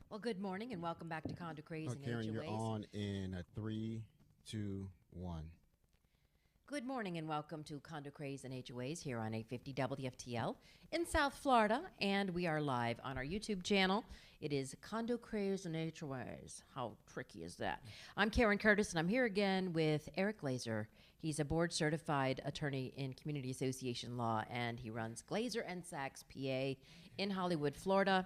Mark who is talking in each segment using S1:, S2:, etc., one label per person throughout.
S1: Well, good morning and welcome back to Condo Craze and
S2: Karen,
S1: HOAs.
S2: you're on in a 3, 2, 1.
S1: Good morning and welcome to Condo Craze and HOAs here on 850 WFTL in South Florida, and we are live on our YouTube channel. It is Condo Craze and HOAs. How tricky is that? I'm Karen Curtis, and I'm here again with Eric Glazer. He's a board-certified attorney in community association law, and he runs Glazer and Sachs, PA, in Hollywood, Florida.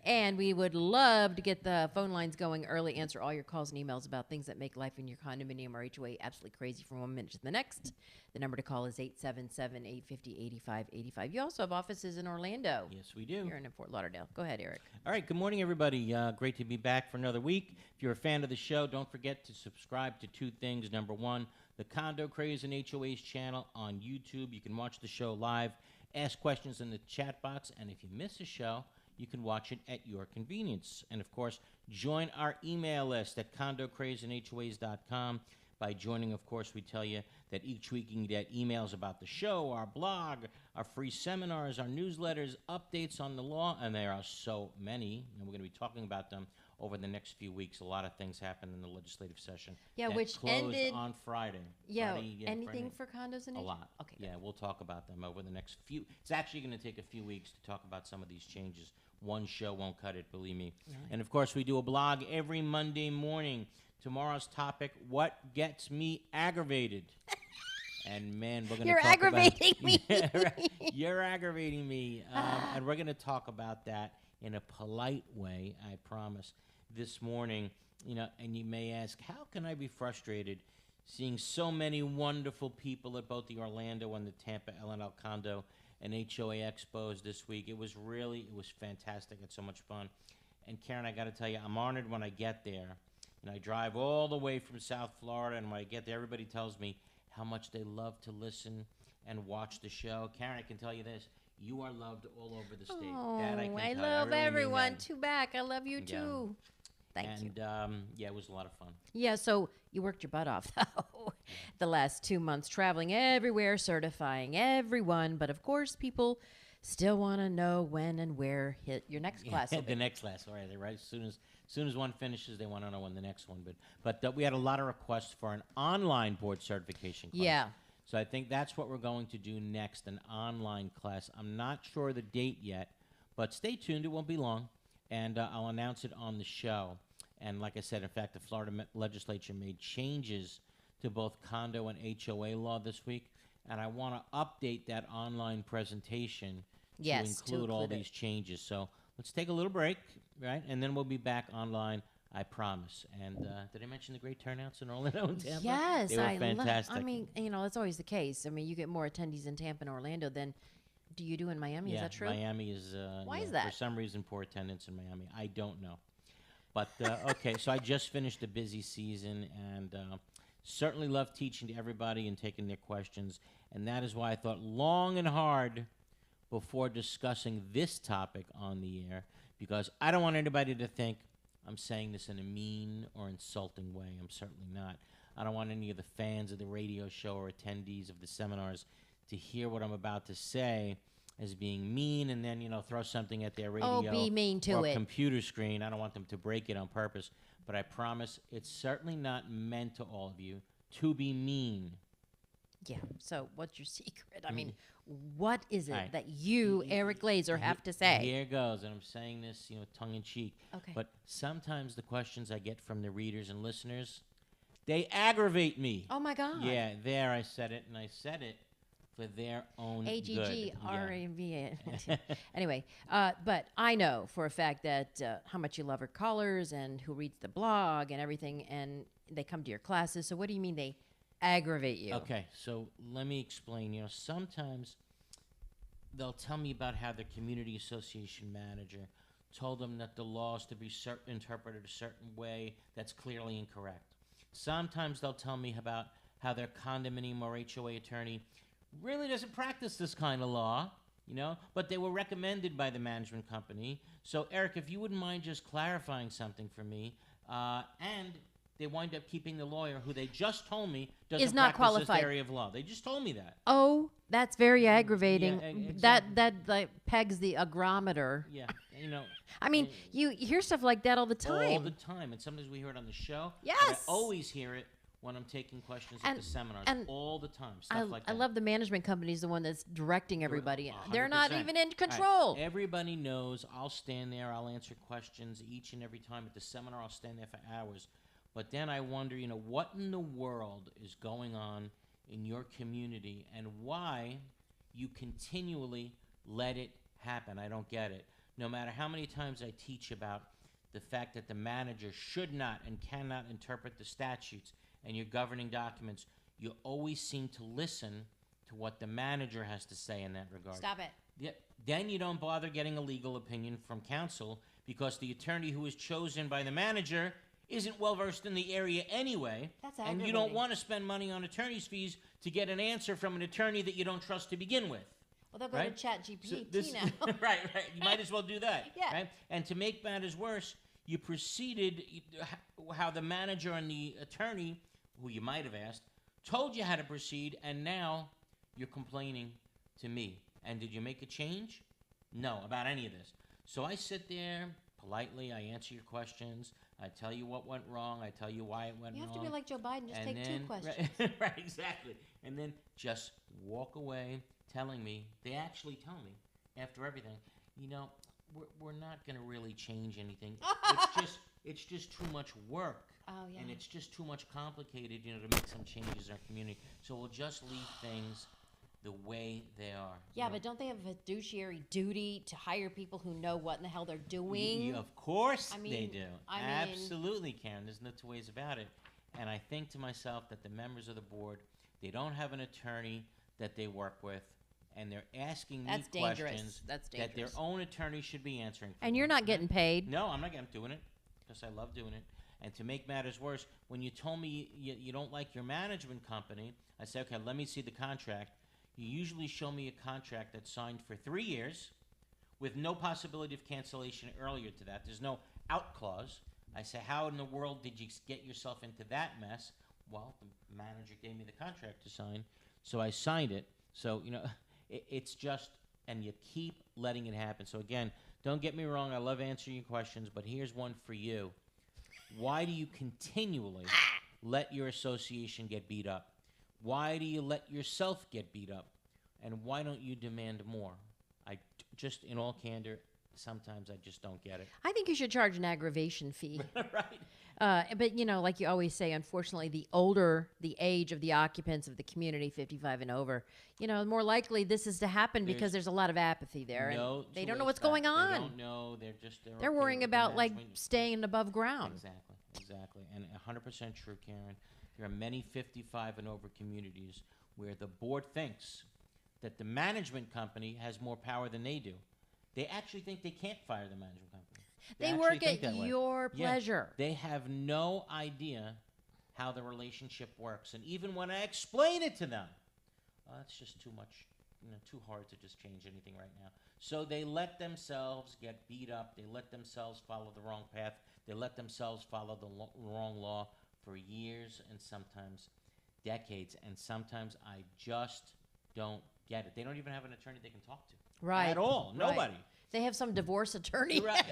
S1: And we would love to get the phone lines going early, answer all your calls and emails about things that make life in your condominium or HOA absolutely crazy from one minute to the next. The number to call is 877-850-8585. You also have offices in Orlando.
S3: Yes, we do.
S1: Here in Fort Lauderdale. Go ahead, Eric.
S3: All right, good morning, everybody. Great to be back for another week. If you're a fan of the show, don't forget to subscribe to two things. Number one, the Condo Craze and HOAs channel on YouTube. You can watch the show live, ask questions in the chat box, and if you miss a show, you can watch it at your convenience. And, of course, join our email list at condocrazeandhoas.com. By joining, of course, we tell you that each week you can get emails about the show, our blog, our free seminars, our newsletters, updates on the law, and there are so many, and we're going to be talking about them over the next few weeks. A lot of things happen in the legislative session.
S1: Yeah,
S3: that
S1: which
S3: closed
S1: ended
S3: on Friday.
S1: Yeah,
S3: Friday,
S1: anything for condos and
S3: a
S1: HOAs?
S3: lot.
S1: Okay,
S3: Yeah,
S1: good.
S3: we'll talk about them over the next few. It's actually going to take a few weeks to talk about some of these changes. One show won't cut it, believe me.
S1: Really?
S3: And, of course, we do a blog every Monday morning. Tomorrow's topic, what gets me aggravated? And, man, we're going to
S1: You're
S3: talk
S1: aggravating
S3: about,
S1: me.
S3: Yeah, right. You're aggravating me. And we're going to talk about that in a polite way, I promise. This morning, and you may ask, how can I be frustrated seeing so many wonderful people at both the Orlando and the Tampa L&L Condo and HOA Expos this week? It was fantastic. It's so much fun. And Karen, I got to tell you, I'm honored when I get there. And I drive all the way from South Florida, and when I get there, everybody tells me how much they love to listen and watch the show. Karen, I can tell you this. You are loved all over the state.
S1: Oh,
S3: That I can
S1: I
S3: tell you.
S1: love
S3: really mean
S1: everyone.
S3: that.
S1: Too back. I love you,
S3: Yeah.
S1: too. Thank you.
S3: And, yeah, it was a lot of fun.
S1: Yeah, so you worked your butt off, though, the last 2 months, traveling everywhere, certifying everyone. But, of course, people still want to know when and where your next class will be.
S3: The next class, all right. Right. As soon as one finishes, they want to know when the next one. But we had a lot of requests for an online board certification class.
S1: Yeah.
S3: So I think that's what we're going to do next, an online class. I'm not sure the date yet, but stay tuned. It won't be long, and I'll announce it on the show. And like I said, in fact, the Florida legislature made changes to both condo and HOA law this week, and I want to update that online presentation
S1: Yes,
S3: to include all
S1: it.
S3: these changes. So let's take a little break, right? And then we'll be back online, I promise. And did I mention the great turnouts in Orlando and Tampa?
S1: Yes,
S3: They were fantastic.
S1: I mean, that's always the case. I mean, you get more attendees in Tampa and Orlando than do you do in Miami.
S3: Yeah,
S1: Is that true?
S3: Miami is.
S1: Why is
S3: For
S1: that?
S3: some reason, poor attendance in Miami. I don't know. But okay, so I just finished a busy season, and certainly love teaching to everybody and taking their questions. And that is why I thought long and hard before discussing this topic on the air, because I don't want anybody to think I'm saying this in a mean or insulting way. I'm certainly not. I don't want any of the fans of the radio show or attendees of the seminars to hear what I'm about to say as being mean and then, throw something at their radio
S1: be mean to
S3: or
S1: it.
S3: computer screen. I don't want them to break it on purpose. But I promise it's certainly not meant to all of you to be mean.
S1: Yeah. So what's your secret? I mean, what is it
S3: All right.
S1: that you, Eric Glazer, have to say?
S3: Here goes, and I'm saying this, tongue in cheek.
S1: Okay.
S3: But sometimes the questions I get from the readers and listeners, they aggravate me.
S1: Oh, my God.
S3: Yeah, there I said it, and I said it for their own good.
S1: AGGRAVA. Anyway, but I know for a fact that how much you love our callers and who reads the blog and everything, and they come to your classes. So what do you mean they aggravate you?
S3: Okay, so let me explain. Sometimes they'll tell me about how their community association manager told them that the law is to be interpreted a certain way that's clearly incorrect. Sometimes they'll tell me about how their condominium or HOA attorney really doesn't practice this kind of law, but they were recommended by the management company. So, Eric, if you wouldn't mind just clarifying something for me, and they wind up keeping the lawyer who they just told me doesn't
S1: Is not
S3: practice
S1: qualified.
S3: this area of law. They just told me that.
S1: Oh, that's very aggravating.
S3: exactly.
S1: That like, pegs the agrometer.
S3: Yeah, you know.
S1: I mean, you hear stuff like that all the time.
S3: All the time, and sometimes we hear it on the show.
S1: Yes.
S3: But I always hear it when I'm taking questions at the seminars. All the time, stuff like that.
S1: I love the management company's the one that's directing everybody. They're not
S3: 100%.
S1: even in
S3: All
S1: control.
S3: right, everybody knows I'll stand there. I'll answer questions each and every time at the seminar. I'll stand there for hours. But then I wonder, what in the world is going on in your community and why you continually let it happen. I don't get it. No matter how many times I teach about the fact that the manager should not and cannot interpret the statutes and your governing documents, you always seem to listen to what the manager has to say in that regard.
S1: Stop it.
S3: Yeah, then you don't bother getting a legal opinion from counsel because the attorney who is chosen by the manager isn't well versed in the area anyway.
S1: That's
S3: and you don't
S1: aggravating.
S3: want to spend money on attorney's fees to get an answer from an attorney that you don't trust to begin with.
S1: Well, they'll go
S3: Right?
S1: to ChatGPT
S3: this-
S1: now.
S3: right. You might as well do that.
S1: Yeah.
S3: Right? And to make matters worse, you proceeded how the manager and the attorney, who you might have asked, told you how to proceed, and now you're complaining to me. And did you make a change? No, about any of this. So I sit there politely, I answer your questions, I tell you what went wrong, I tell you why it went
S1: You
S3: wrong.
S1: have to be like Joe Biden, just
S3: and
S1: take
S3: then,
S1: two questions.
S3: Right, exactly. And then just walk away telling me, they actually tell me after everything, we're not going to really change anything. It's just too much work.
S1: Oh, yeah.
S3: And it's just too much complicated, to make some changes in our community. So we'll just leave things the way they are.
S1: Yeah, but don't they have a fiduciary duty to hire people who know what in the hell they're doing?
S3: Of course
S1: I
S3: they
S1: mean-
S3: do.
S1: I mean-
S3: Absolutely, Karen. There's no two ways about it. And I think to myself that the members of the board, they don't have an attorney that they work with, and they're asking me
S1: That's dangerous.
S3: questions
S1: That's
S3: that their
S1: dangerous.
S3: own attorney should be answering for
S1: And
S3: them,
S1: you're not
S3: right?
S1: getting paid.
S3: No, I'm doing it because I love doing it. And to make matters worse, when you told me you don't like your management company, I said, okay, let me see the contract. You usually show me a contract that's signed for 3 years with no possibility of cancellation earlier to that. There's no out clause. I say, how in the world did you get yourself into that mess? Well, the manager gave me the contract to sign, so I signed it. So, it's just, and you keep letting it happen. So again, don't get me wrong, I love answering your questions, but here's one for you. Why do you continually let your association get beat up? Why do you let yourself get beat up? And why don't you demand more? I just, in all candor, sometimes I just don't get it.
S1: I think you should charge an aggravation fee.
S3: Right.
S1: But, like you always say, unfortunately, the older the age of the occupants of the community, 55 and over, the more likely this is to happen because there's a lot of apathy there.
S3: No,
S1: and they
S3: two
S1: don't know
S3: ways
S1: what's
S3: back.
S1: going on.
S3: They don't know. They're
S1: They're
S3: okay
S1: worrying
S3: with the
S1: about,
S3: management.
S1: staying above ground.
S3: Exactly. And 100% true, Karen. There are many 55 and over communities where the board thinks that the management company has more power than they do. They actually think they can't fire the management company.
S1: They
S3: actually
S1: work
S3: think
S1: at
S3: that way.
S1: your
S3: Yeah.
S1: pleasure.
S3: They have no idea how the relationship works. And even when I explain it to them, it's just too much, too hard to just change anything right now. So they let themselves get beat up. They let themselves follow the wrong path. They let themselves follow the wrong law for years and sometimes decades. And sometimes I just don't get it. They don't even have an attorney they can talk to.
S1: Right.
S3: At all.
S1: Right.
S3: Nobody.
S1: They have some divorce attorney.
S3: Right.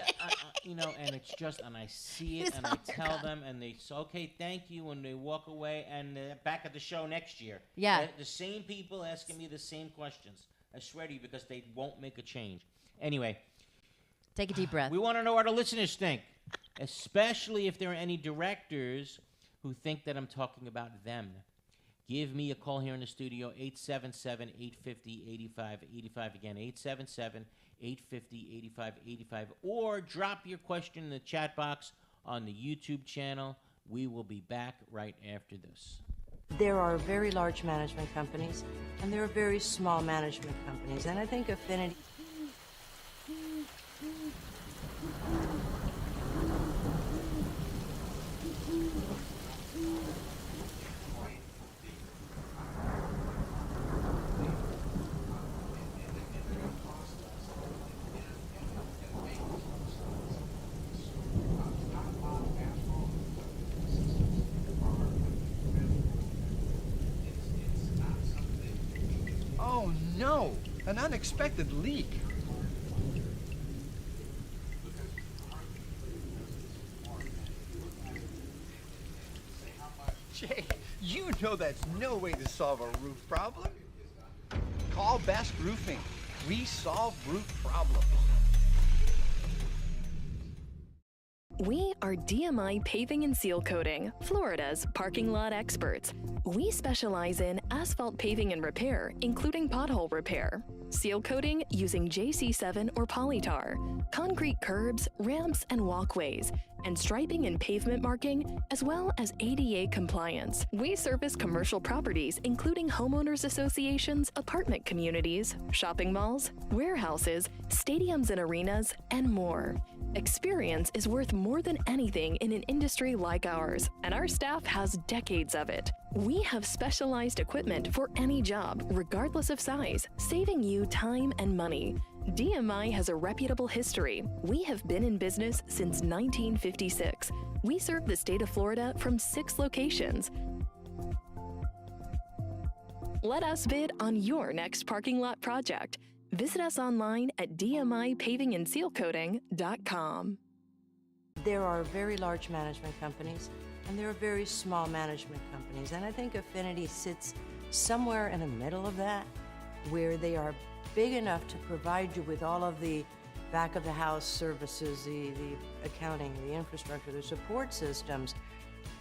S3: And it's just, and I see it,
S1: It's
S3: and I
S1: not their
S3: tell
S1: con-
S3: them, and they say, okay, thank you, and they walk away, and back at the show next year.
S1: Yeah.
S3: The same people asking me the same questions. I swear to you, because they won't make a change. Anyway,
S1: Take a deep breath.
S3: we want to know what our listeners think, especially if there are any directors who think that I'm talking about them. Give me a call here in the studio, 877-850-8585. Again, 877-850-8585. Or drop your question in the chat box on the YouTube channel. We will be back right after this.
S4: There are very large management companies, and there are very small management companies, and I think affinity...
S5: an unexpected leak. Jay, you know that's no way to solve a roof problem. Call Best Roofing. We solve roof problems.
S6: We are DMI Paving and Seal Coating, Florida's parking lot experts. We specialize in asphalt paving and repair, including pothole repair, seal coating using JC7 or polytar, concrete curbs, ramps, and walkways, and striping and pavement marking, as well as ADA compliance. We service commercial properties, including homeowners associations, apartment communities, shopping malls, warehouses, stadiums and arenas, and more. Experience is worth more than anything in an industry like ours, and our staff has decades of it. We have specialized equipment for any job, regardless of size, saving you time and money. DMI has a reputable history. We have been in business since 1956. We serve the state of Florida from 6 locations. Let us bid on your next parking lot project. Visit us online at dmipavingandsealcoating.com.
S4: There are very large management companies, and there are very small management companies, and I think Affinity sits somewhere in the middle of that, where they are big enough to provide you with all of the back of the house services, the accounting, the infrastructure, the support systems,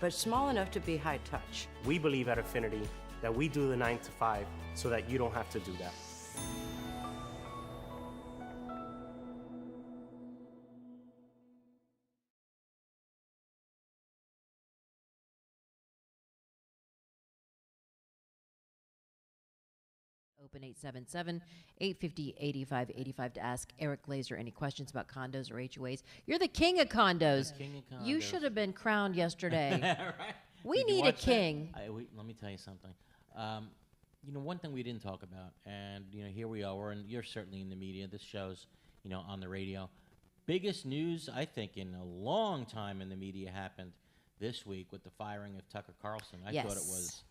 S4: but small enough to be high touch.
S7: We believe at Affinity that we do the 9 to 5 so that you don't have to do that.
S1: Open 877-850-8585 to ask Eric Glazer any questions about condos or HOAs. You're the king of condos.
S3: The king of condos.
S1: You should have been crowned yesterday.
S3: Right?
S1: We
S3: Did you
S1: need a
S3: watch that?
S1: king.
S3: Let me tell you something. One thing we didn't talk about, and here we are. You're certainly in the media. This show's, on the radio. Biggest news I think in a long time in the media happened this week with the firing of Tucker Carlson. I thought it was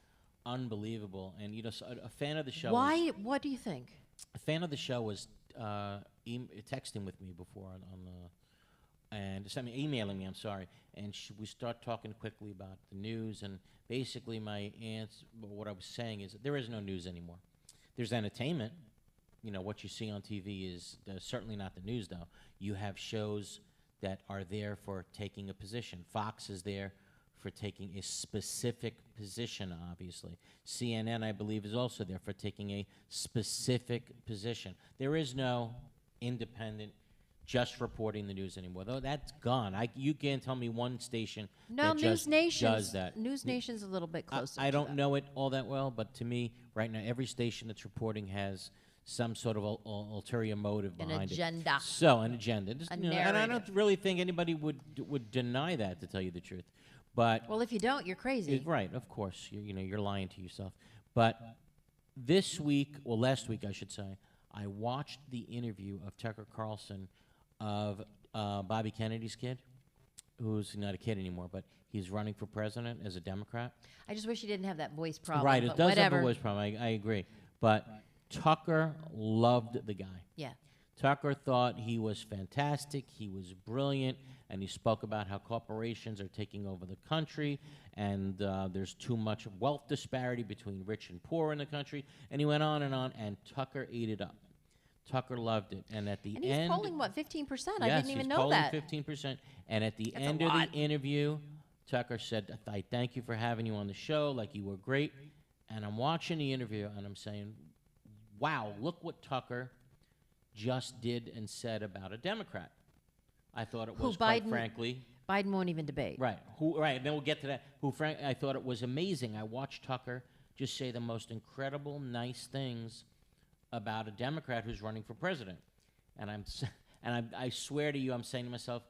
S3: unbelievable. And a fan of the show.
S1: Why? What do you think?
S3: A fan of the show was texting with me before on the, and emailing me. I'm sorry, and we start talking quickly about the news, and basically my answer, what I was saying is that there is no news anymore. There's entertainment. What you see on TV is certainly not the news, though. You have shows that are there for taking a position. Fox is there for taking a specific position, obviously. CNN, I believe, is also there for taking a specific position. There is no independent, just reporting the news anymore. Though that's gone. You can't tell me one station that just does that.
S1: News Nation's a little bit closer.
S3: I don't know it all that well, but to me, right now, every station that's reporting has some sort of ulterior motive behind it.
S1: An agenda.
S3: So, an agenda. Just,
S1: A
S3: and I don't
S1: narrative.
S3: really think anybody would deny that, to tell you the truth. But
S1: Well, if you don't, you're crazy.
S3: right, of course, you're lying to yourself. But this week, or last week, I should say, I watched the interview of Tucker Carlson of Bobby Kennedy's kid, who's not a kid anymore, but he's running for president as a Democrat.
S1: I just wish he didn't have that voice problem.
S3: Right, it
S1: but
S3: does
S1: whatever.
S3: have a voice problem. I agree. But Tucker loved the guy.
S1: Yeah.
S3: Tucker thought he was fantastic, he was brilliant, and he spoke about how corporations are taking over the country, and there's too much wealth disparity between rich and poor in the country, and he went on, and Tucker ate it up. Tucker loved it, and at the
S1: And
S3: end...
S1: he's polling, what, 15%? I
S3: Yes,
S1: didn't even
S3: he's
S1: know
S3: polling
S1: that.
S3: 15%, and at the
S1: That's a
S3: end of the
S1: lot.
S3: interview, Tucker said, I thank you for having you on the show, like you were great, and I'm watching the interview, and I'm saying, wow, look what Tucker just did and said about a Democrat. I thought it was, quite frankly...
S1: Biden won't even debate.
S3: Right. Right, and then we'll get to that. I thought it was amazing. I watched Tucker just say the most incredible, nice things about a Democrat who's running for president. And I swear to you, I'm saying to myself,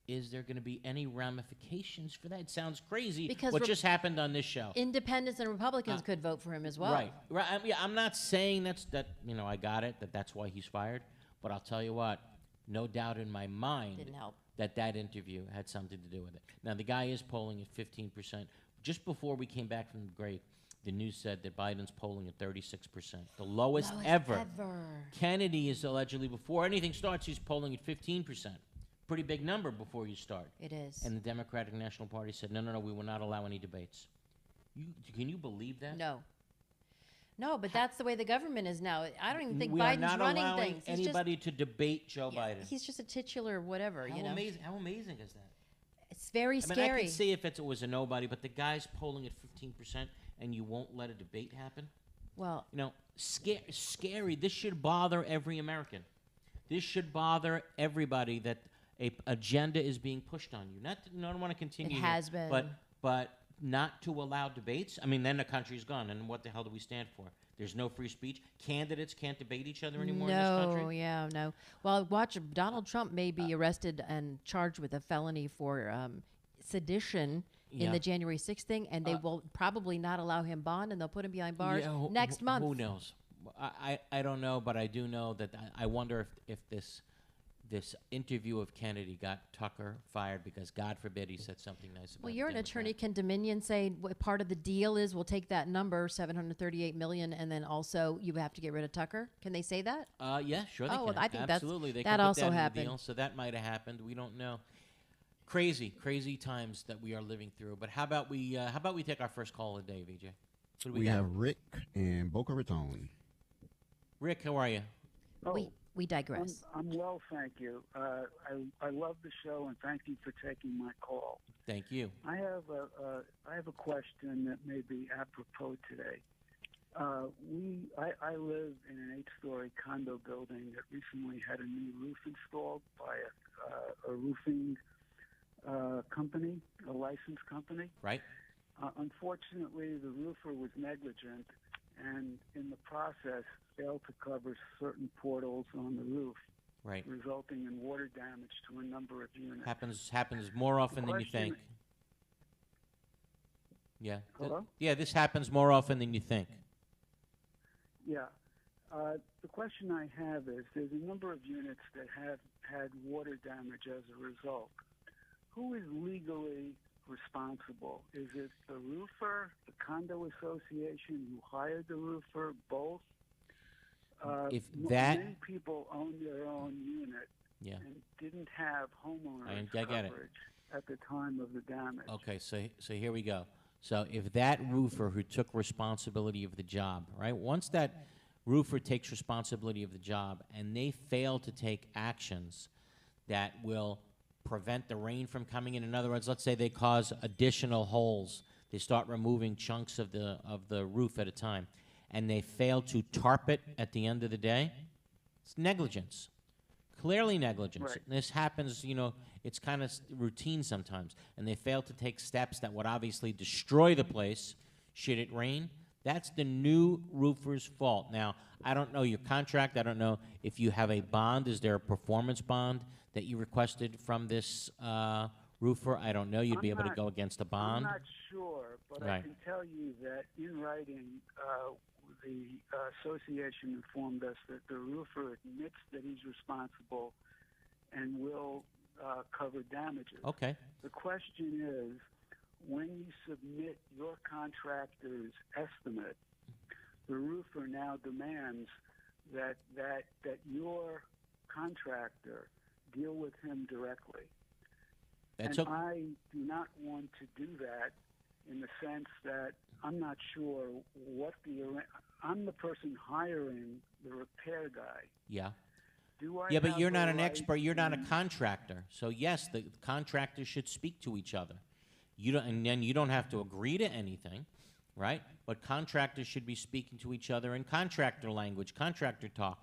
S3: is there going to be any ramifications for that? It sounds crazy
S1: Because
S3: what just happened on this show.
S1: Independents and Republicans could vote for him as well.
S3: Right. I'm not saying I got it, that's why he's fired. But I'll tell you what, no doubt in my mind
S1: Didn't help.
S3: that interview had something to do with it. Now, the guy is polling at 15%. Just before we came back from the break, the news said that Biden's polling at 36%, the lowest ever. Kennedy is allegedly, before anything starts, he's polling at 15%. Pretty big number before you start.
S1: It is.
S3: And the Democratic National Party said, no, we will not allow any debates. Can you believe that?
S1: No. No, but that's the way the government is now. I don't even think
S3: we
S1: Biden's
S3: are not
S1: running
S3: allowing
S1: things.
S3: anybody to debate Joe
S1: Yeah,
S3: Biden.
S1: he's just a titular whatever,
S3: How
S1: you know.
S3: How amazing is that?
S1: It's very
S3: I mean,
S1: scary.
S3: I could see if it was a nobody, but the guy's polling at 15% and you won't let a debate happen?
S1: Well,
S3: You know, scary. This should bother every American. This should bother everybody that a agenda is being pushed on you. Not, I don't want to continue.
S1: It has been.
S3: But not to allow debates. I mean, then the country's gone, and what the hell do we stand for? There's no free speech. Candidates can't debate each other anymore in this country.
S1: No. Well, watch, Donald Trump may be arrested and charged with a felony for sedition in
S3: Yeah.
S1: the January 6th thing, and they will probably not allow him bond, and they'll put him behind bars
S3: Yeah,
S1: next month.
S3: Who knows? I don't know, but I do know that I wonder if this interview of Kennedy got Tucker fired because, God forbid, he said something nice about
S1: Well, you're an
S3: Democrat.
S1: attorney. Can Dominion say what part of the deal is we'll take that number, $738 million, and then also you have to get rid of Tucker? Can they say that?
S3: Yeah, sure they
S1: Oh, well,
S3: can.
S1: I think
S3: absolutely they
S1: that
S3: can put
S1: also
S3: that in the
S1: happened.
S3: deal, so that might have happened. We don't know. Crazy times that we are living through. But how about we take our first call of the day, VJ? What do
S2: We
S3: got?
S2: have Rick in Boca Raton.
S3: Rick, how are you?
S1: We digress.
S8: I'm well, thank you. I love the show, and thank you for taking my call.
S3: Thank you.
S8: I have a question that may be apropos today. I live in an 8-story condo building that recently had a new roof installed by a roofing company, a licensed company.
S3: Right.
S8: Unfortunately, the roofer was negligent, and in the process failed to cover certain portals on the roof,
S3: Right.
S8: resulting in water damage to a number of units.
S3: Happens more often than you
S8: question-
S3: think. Yeah.
S8: Hello?
S3: Yeah, this happens more often than you think.
S8: Yeah. The question I have is, there's a number of units that have had water damage as a result. Who is legally responsible? Is it the roofer, the condo association who hired the roofer, both? Many people own their own unit
S3: Yeah.
S8: and didn't have homeowners
S3: I get it.
S8: coverage at the time of the damage.
S3: Okay, so here we go. So if that roofer who took responsibility of the job, right? Once that roofer takes responsibility of the job and they fail to take actions that will prevent the rain from coming in other words, let's say they cause additional holes. They start removing chunks of the roof at a time, and they fail to tarp it at the end of the day. It's negligence. Clearly negligence.
S8: Right.
S3: This happens, it's kind of routine sometimes, and they fail to take steps that would obviously destroy the place should it rain. That's the new roofer's fault. Now, I don't know your contract. I don't know if you have a bond. Is there a performance bond that you requested from this roofer? I don't know. You'd be able to go against a bond.
S8: I'm not sure, but I
S3: Right.
S8: can tell you that in writing, the association informed us that the roofer admits that he's responsible and will cover damages.
S3: Okay.
S8: The question is, when you submit your contractor's estimate, the roofer now demands that your contractor deal with him directly.
S3: That's
S8: And
S3: okay.
S8: I do not want to do that in the sense that I'm not sure I'm the person hiring the repair guy.
S3: Yeah.
S8: Do I
S3: Yeah, but
S8: have
S3: you're
S8: the
S3: not an
S8: right
S3: expert. You're not a
S8: to-
S3: contractor. So yes, the contractors should speak to each other. You don't, and then you don't have to agree to anything, right? But contractors should be speaking to each other in contractor language, contractor talk.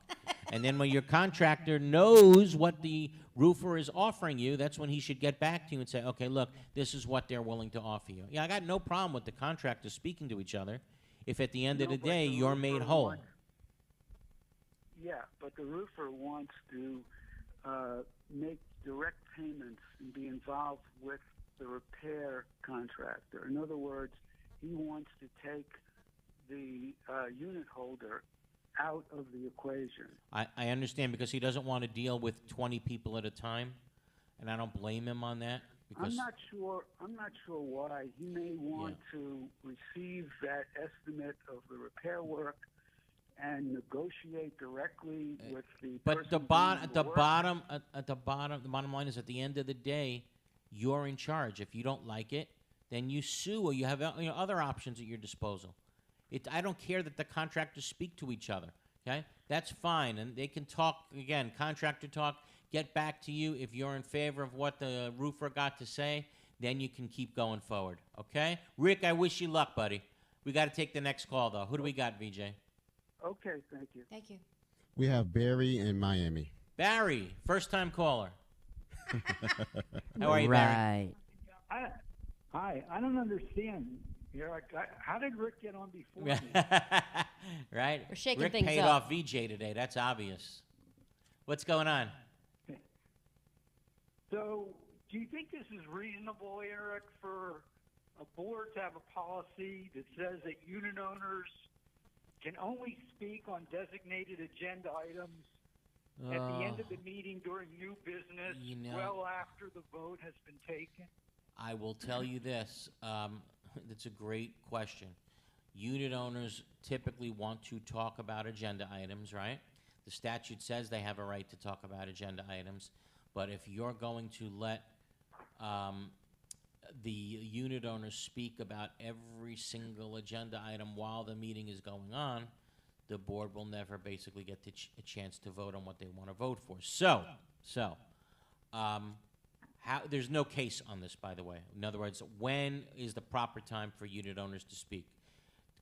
S3: And then when your contractor knows what the roofer is offering you, that's when he should get back to you and say, okay, look, this is what they're willing to offer you. Yeah, I got no problem with the contractors speaking to each other if at the end of
S8: No,
S3: the
S8: but
S3: day
S8: the
S3: you're made
S8: roofer
S3: whole.
S8: wants- Yeah, but the roofer wants to make direct payments and be involved with the repair contractor. In other words, he wants to take the unit holder out of the equation.
S3: I understand because he doesn't want to deal with 20 people at a time, and I don't blame him on that.
S8: I'm not sure why. He may want to receive that estimate of the repair work and negotiate directly with the.
S3: But
S8: person
S3: the
S8: doing the work.
S3: the bottom line is, at the end of the day, you're in charge. If you don't like it, then you sue, or you have other options at your disposal. I don't care that the contractors speak to each other. Okay, that's fine, and they can talk again. Contractor talk. Get back to you if you're in favor of what the roofer got to say. Then you can keep going forward. Okay, Rick, I wish you luck, buddy. We got to take the next call though. Who do we got, VJ?
S8: Okay, thank you.
S1: Thank you.
S2: We have Barry in Miami.
S3: Barry, first-time caller. How are you, Barry?
S1: Right.
S8: Hi, I don't understand. How did Rick get on before me?
S3: Right?
S1: We're shaking
S3: Rick
S1: things
S3: paid
S1: up.
S3: off VJ today. That's obvious. What's going on?
S8: So, do you think this is reasonable, Eric, for a board to have a policy that says that unit owners can only speak on designated agenda items at the end of the meeting during new business, well after the vote has been taken?
S3: I will tell you this. That's a great question. Unit owners typically want to talk about agenda items, right? The statute says they have a right to talk about agenda items, but if you're going to let the unit owners speak about every single agenda item while the meeting is going on, the board will never basically get a chance to vote on what they want to vote for. There's no case on this, by the way. In other words, when is the proper time for unit owners to speak?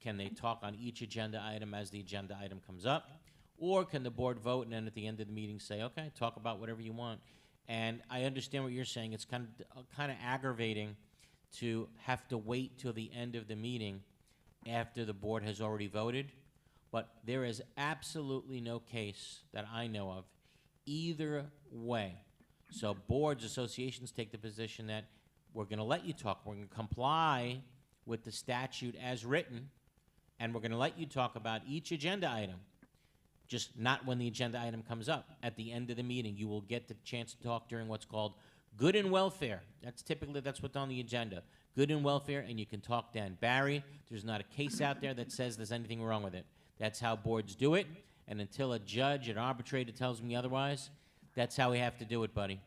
S3: Can they talk on each agenda item as the agenda item comes up? Or can the board vote and then at the end of the meeting say, okay, talk about whatever you want? And I understand what you're saying. It's kind of aggravating to have to wait till the end of the meeting after the board has already voted. But there is absolutely no case that I know of either way. So boards, associations take the position that we're going to let you talk. We're going to comply with the statute as written, and we're going to let you talk about each agenda item, just not when the agenda item comes up. At the end of the meeting, you will get the chance to talk during what's called good and welfare. That's what's on the agenda, good and welfare, and you can talk then. Barry, there's not a case out there that says there's anything wrong with it. That's how boards do it, and until a judge, an arbitrator tells me otherwise, that's how we have to do it, buddy.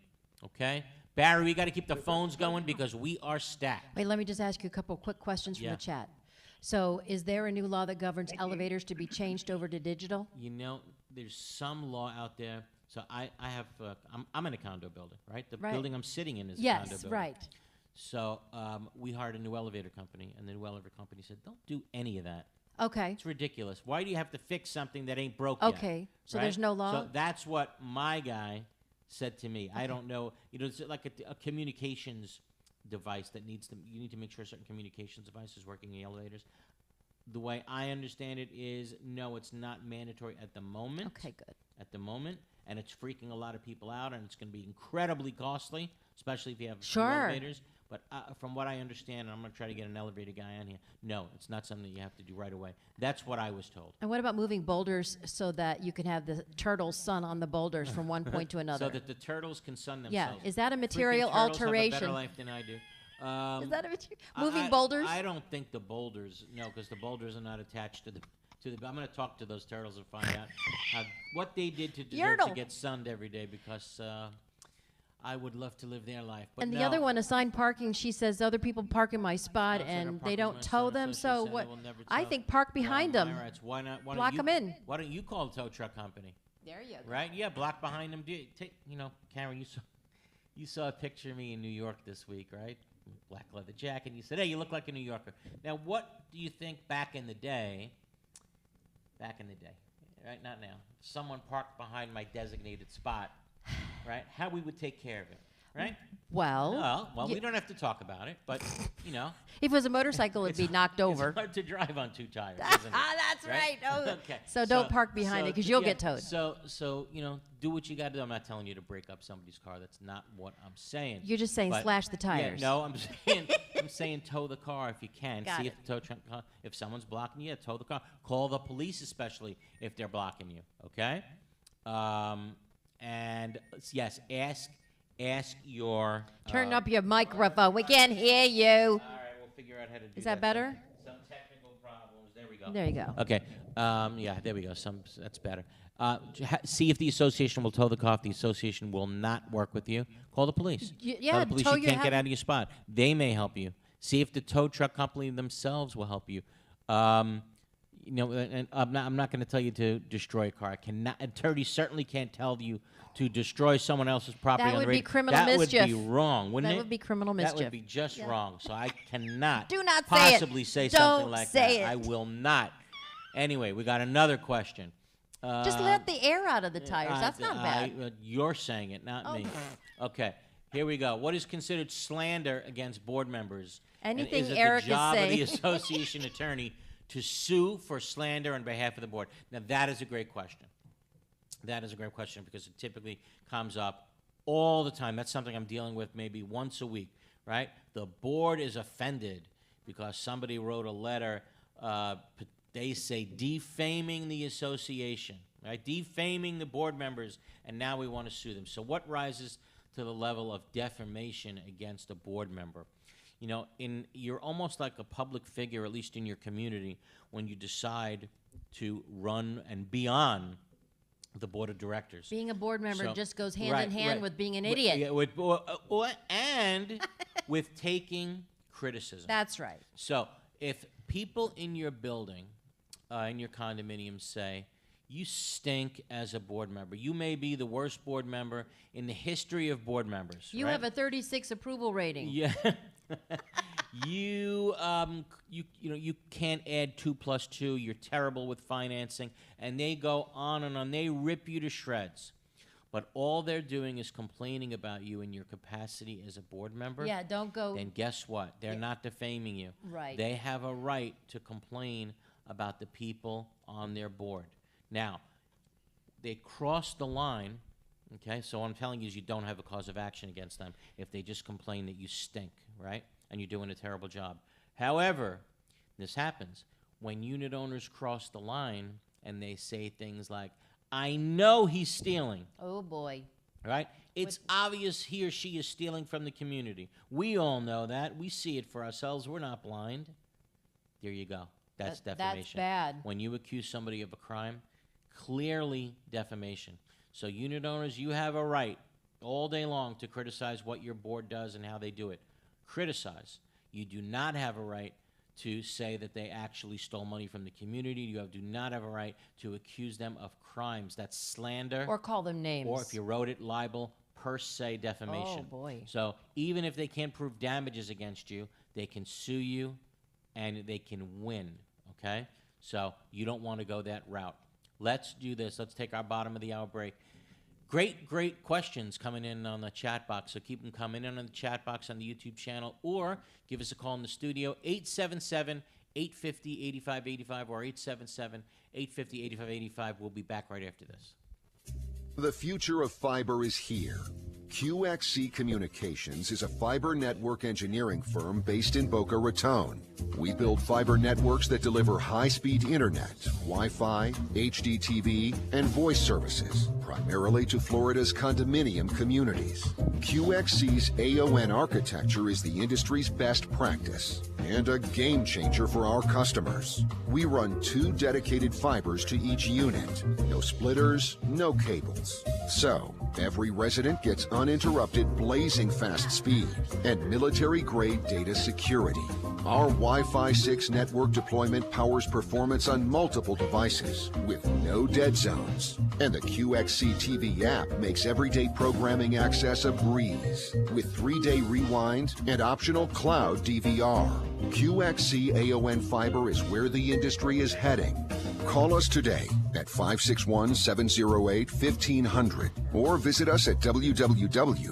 S3: Okay? Barry, we got to keep the phones going because we are stacked.
S1: Wait, let me just ask you a couple quick questions from the chat. So, is there a new law that governs elevators to be changed over to digital?
S3: There's some law out there. So I'm in a condo building, right? The building I'm sitting in is a condo building. Yes, right. So we hired a new elevator company, and the new elevator company said, don't do any of that.
S1: Okay.
S3: It's ridiculous. Why do you have to fix something that ain't broke yet?
S1: Okay. So there's no law?
S3: So that's what my guy said to me. I don't know. It's like a communications device that you need to make sure certain communications device is working in the elevators. The way I understand it is, no, it's not mandatory at the moment.
S1: Okay, good.
S3: At the moment, and it's freaking a lot of people out, and it's going to be incredibly costly, especially if you have elevators. But from what I understand, and I'm going to try to get an elevator guy on here, no, it's not something that you have to do right away. That's what I was told.
S1: And what about moving boulders so that you can have the turtles sun on the boulders from one point to another?
S3: So that the turtles can sun themselves.
S1: Yeah, is that a material
S3: freaking turtles
S1: alteration?
S3: have a better life than I do.
S1: Is that a moving boulders?
S3: I don't think the boulders, no, because the boulders are not attached to the. I'm going to talk to those turtles and find out what they did to deserve to get sunned every day, because I would love to live their life. But
S1: and the other one, assigned parking, she says other people park in my spot and they don't tow them. So what? I think park behind them.
S3: Why not?
S1: Block them in.
S3: Why don't you call a tow truck company?
S1: There you go.
S3: Right? Yeah, block behind them. Karen, you saw a picture of me in New York this week, right? Black leather jacket. You said, hey, you look like a New Yorker. Now, what do you think back in the day, right? Not now. Someone parked behind my designated spot, right? How we would take care of it, right?
S1: Well,
S3: we don't have to talk about it, but,
S1: if it was a motorcycle, it'd be knocked over.
S3: It's hard to drive on two tires, isn't it?
S1: That's right. Oh.
S3: Okay.
S1: So don't park behind it because you'll get towed.
S3: So do what you got to do. I'm not telling you to break up somebody's car. That's not what I'm saying.
S1: You're just saying slash the tires.
S3: Yeah, no, I'm saying tow the car if you can.
S1: Got
S3: See
S1: it.
S3: if the tow truck, if someone's blocking you, tow the car. Call the police, especially if they're blocking you. Okay. And yes, ask ask your...
S1: Turn up your microphone. We can't hear you.
S3: All right, we'll figure out how to do that.
S1: Is that better?
S3: Some technical problems. There we go.
S1: There you go.
S3: Okay. Yeah, there we go. That's better. See if the association will tow the car. If the association will not work with you, call the police.
S1: Yeah,
S3: Tell the police
S1: tow
S3: you
S1: your
S3: can't get out of your spot. They may help you. See if the tow truck company themselves will help you. You know, and I'm not going to tell you to destroy a car. Attorneys certainly can't tell you to destroy someone else's property.
S1: That
S3: on
S1: would
S3: the
S1: be
S3: radio.
S1: criminal mischief.
S3: That would be wrong, wouldn't it?
S1: That would be criminal mischief.
S3: That would be just wrong. So I cannot
S1: Do not say it.
S3: possibly say
S1: Don't
S3: something like
S1: say
S3: that.
S1: it.
S3: I will not. Anyway, we got another question.
S1: Just let the air out of the tires. That's not bad.
S3: You're saying it, not me. Okay, here we go. What is considered slander against board members?
S1: Anything
S3: and is it
S1: Eric
S3: the
S1: is
S3: job of
S1: saying.
S3: the association attorney to sue for slander on behalf of the board? Now, that is a great question. That is a great question because it typically comes up all the time. That's something I'm dealing with maybe once a week, right? The board is offended because somebody wrote a letter, they say defaming the association, right? Defaming the board members, and now we want to sue them. So what rises to the level of defamation against a board member? You know, you're almost like a public figure, at least in your community, when you decide to run and be on the board of directors.
S1: Being a board member
S3: So-
S1: just goes hand
S3: right,
S1: in hand
S3: right.
S1: with being an
S3: With-
S1: idiot.
S3: yeah, and with taking criticism.
S1: That's right.
S3: So if people in your building, in your condominium say, you stink as a board member. You may be the worst board member in the history of board members.
S1: You
S3: right?
S1: have a 36 approval rating.
S3: Yeah. You know, you can't add 2 + 2. You're terrible with financing. And they go on and on. They rip you to shreds. But all they're doing is complaining about you in your capacity as a board member.
S1: Yeah, don't go.
S3: Then guess what? They're not defaming you.
S1: Right.
S3: They have a right to complain about the people on their board. Now, they cross the line, okay? So what I'm telling you is you don't have a cause of action against them if they just complain that you stink, right? And you're doing a terrible job. However, this happens when unit owners cross the line and they say things like, I know he's stealing.
S1: Oh, boy.
S3: Right? It's obvious he or she is stealing from the community. We all know that. We see it for ourselves. We're not blind. There you go. That's defamation.
S1: That's bad.
S3: When you accuse somebody of a crime, clearly defamation. So unit owners, you have a right all day long to criticize what your board does and how they do it. Criticize. You do not have a right to say that they actually stole money from the community. You do not have a right to accuse them of crimes. That's slander.
S1: Or call them names.
S3: Or if you wrote it, libel, per se defamation.
S1: Oh, boy.
S3: So even if they can't prove damages against you, they can sue you and they can win, okay? So you don't want to go that route. Let's do this. Let's take our bottom of the hour break. Great questions coming in on the chat box, so keep them coming in on the chat box on the YouTube channel, or give us a call in the studio, 877-850-8585 or 877-850-8585. We'll be back right after this.
S9: The future of fiber is here. QXC Communications is a fiber network engineering firm based in Boca Raton. We build fiber networks that deliver high-speed internet, Wi-Fi, HDTV, and voice services, primarily to Florida's condominium communities. QXC's AON architecture is the industry's best practice and a game changer for our customers. We run 2 dedicated fibers to each unit. No splitters, no cables. So, every resident gets uninterrupted blazing fast speed and military-grade data security. Our Wi-Fi 6 network deployment powers performance on multiple devices with no dead zones. And the QXC TV app makes everyday programming access a breeze with 3-day rewind and optional cloud DVR. QXC AON Fiber is where the industry is heading. Call us today at 561-708-1500 or visit us at www.qxc.us.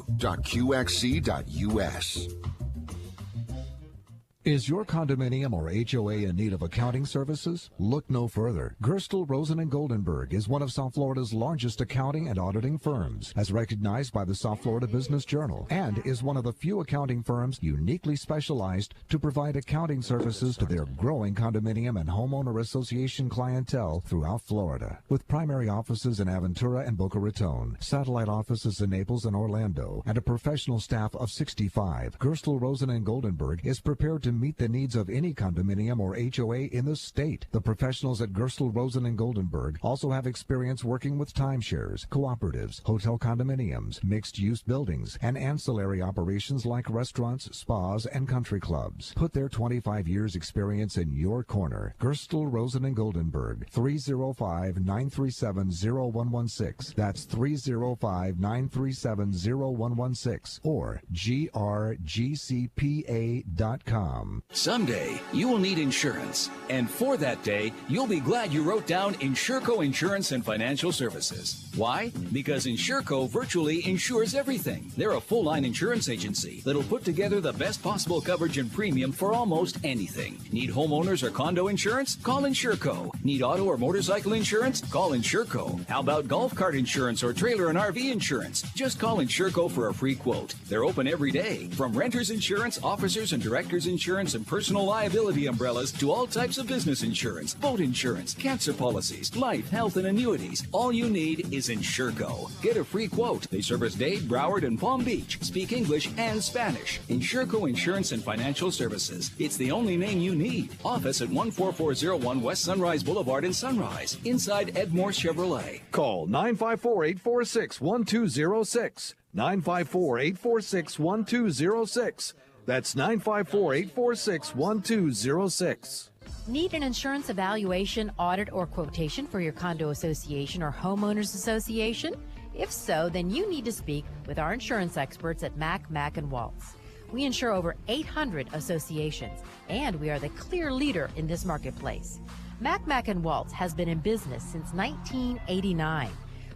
S10: Is your condominium or HOA in need of accounting services? Look no further. Gerstel, Rosen & Goldenberg is one of South Florida's largest accounting and auditing firms, as recognized by the South Florida Business Journal, and is one of the few accounting firms uniquely specialized to provide accounting services to their growing condominium and homeowner association clientele throughout Florida. With primary offices in Aventura and Boca Raton, satellite offices in Naples and Orlando, and a professional staff of 65, Gerstel, Rosen & Goldenberg is prepared to meet the needs of any condominium or HOA in the state. The professionals at Gerstel, Rosen & Goldenberg also have experience working with timeshares, cooperatives, hotel condominiums, mixed-use buildings, and ancillary operations like restaurants, spas, and country clubs. Put their 25 years experience in your corner. Gerstel, Rosen & Goldenberg, 305-937-0116. That's 305-937-0116 or grgcpa.com.
S11: Someday, you will need insurance. And for that day, you'll be glad you wrote down Insurco Insurance and Financial Services. Why? Because Insurco virtually insures everything. They're a full-line insurance agency that'll put together the best possible coverage and premium for almost anything. Need homeowners or condo insurance? Call Insurco. Need auto or motorcycle insurance? Call Insurco. How about golf cart insurance or trailer and RV insurance? Just call Insurco for a free quote. They're open every day. From renters insurance, officers and directors insurance, and personal liability umbrellas to all types of business insurance, boat insurance, cancer policies, life, health, and annuities. All you need is Insurco. Get a free quote. They service Dade, Broward, and Palm Beach. Speak English and Spanish. Insurco Insurance and Financial Services. It's the only name you need. Office at 14401 West Sunrise Boulevard in Sunrise, inside Edmore Chevrolet.
S10: Call 954-846-1206. 954-846-1206. That's 954-846-1206.
S1: Need an insurance evaluation, audit, or quotation for your condo association or homeowners association? If so, then you need to speak with our insurance experts at Mack & Waltz. We insure over 800 associations, and we are the clear leader in this marketplace. Mack & Waltz has been in business since 1989.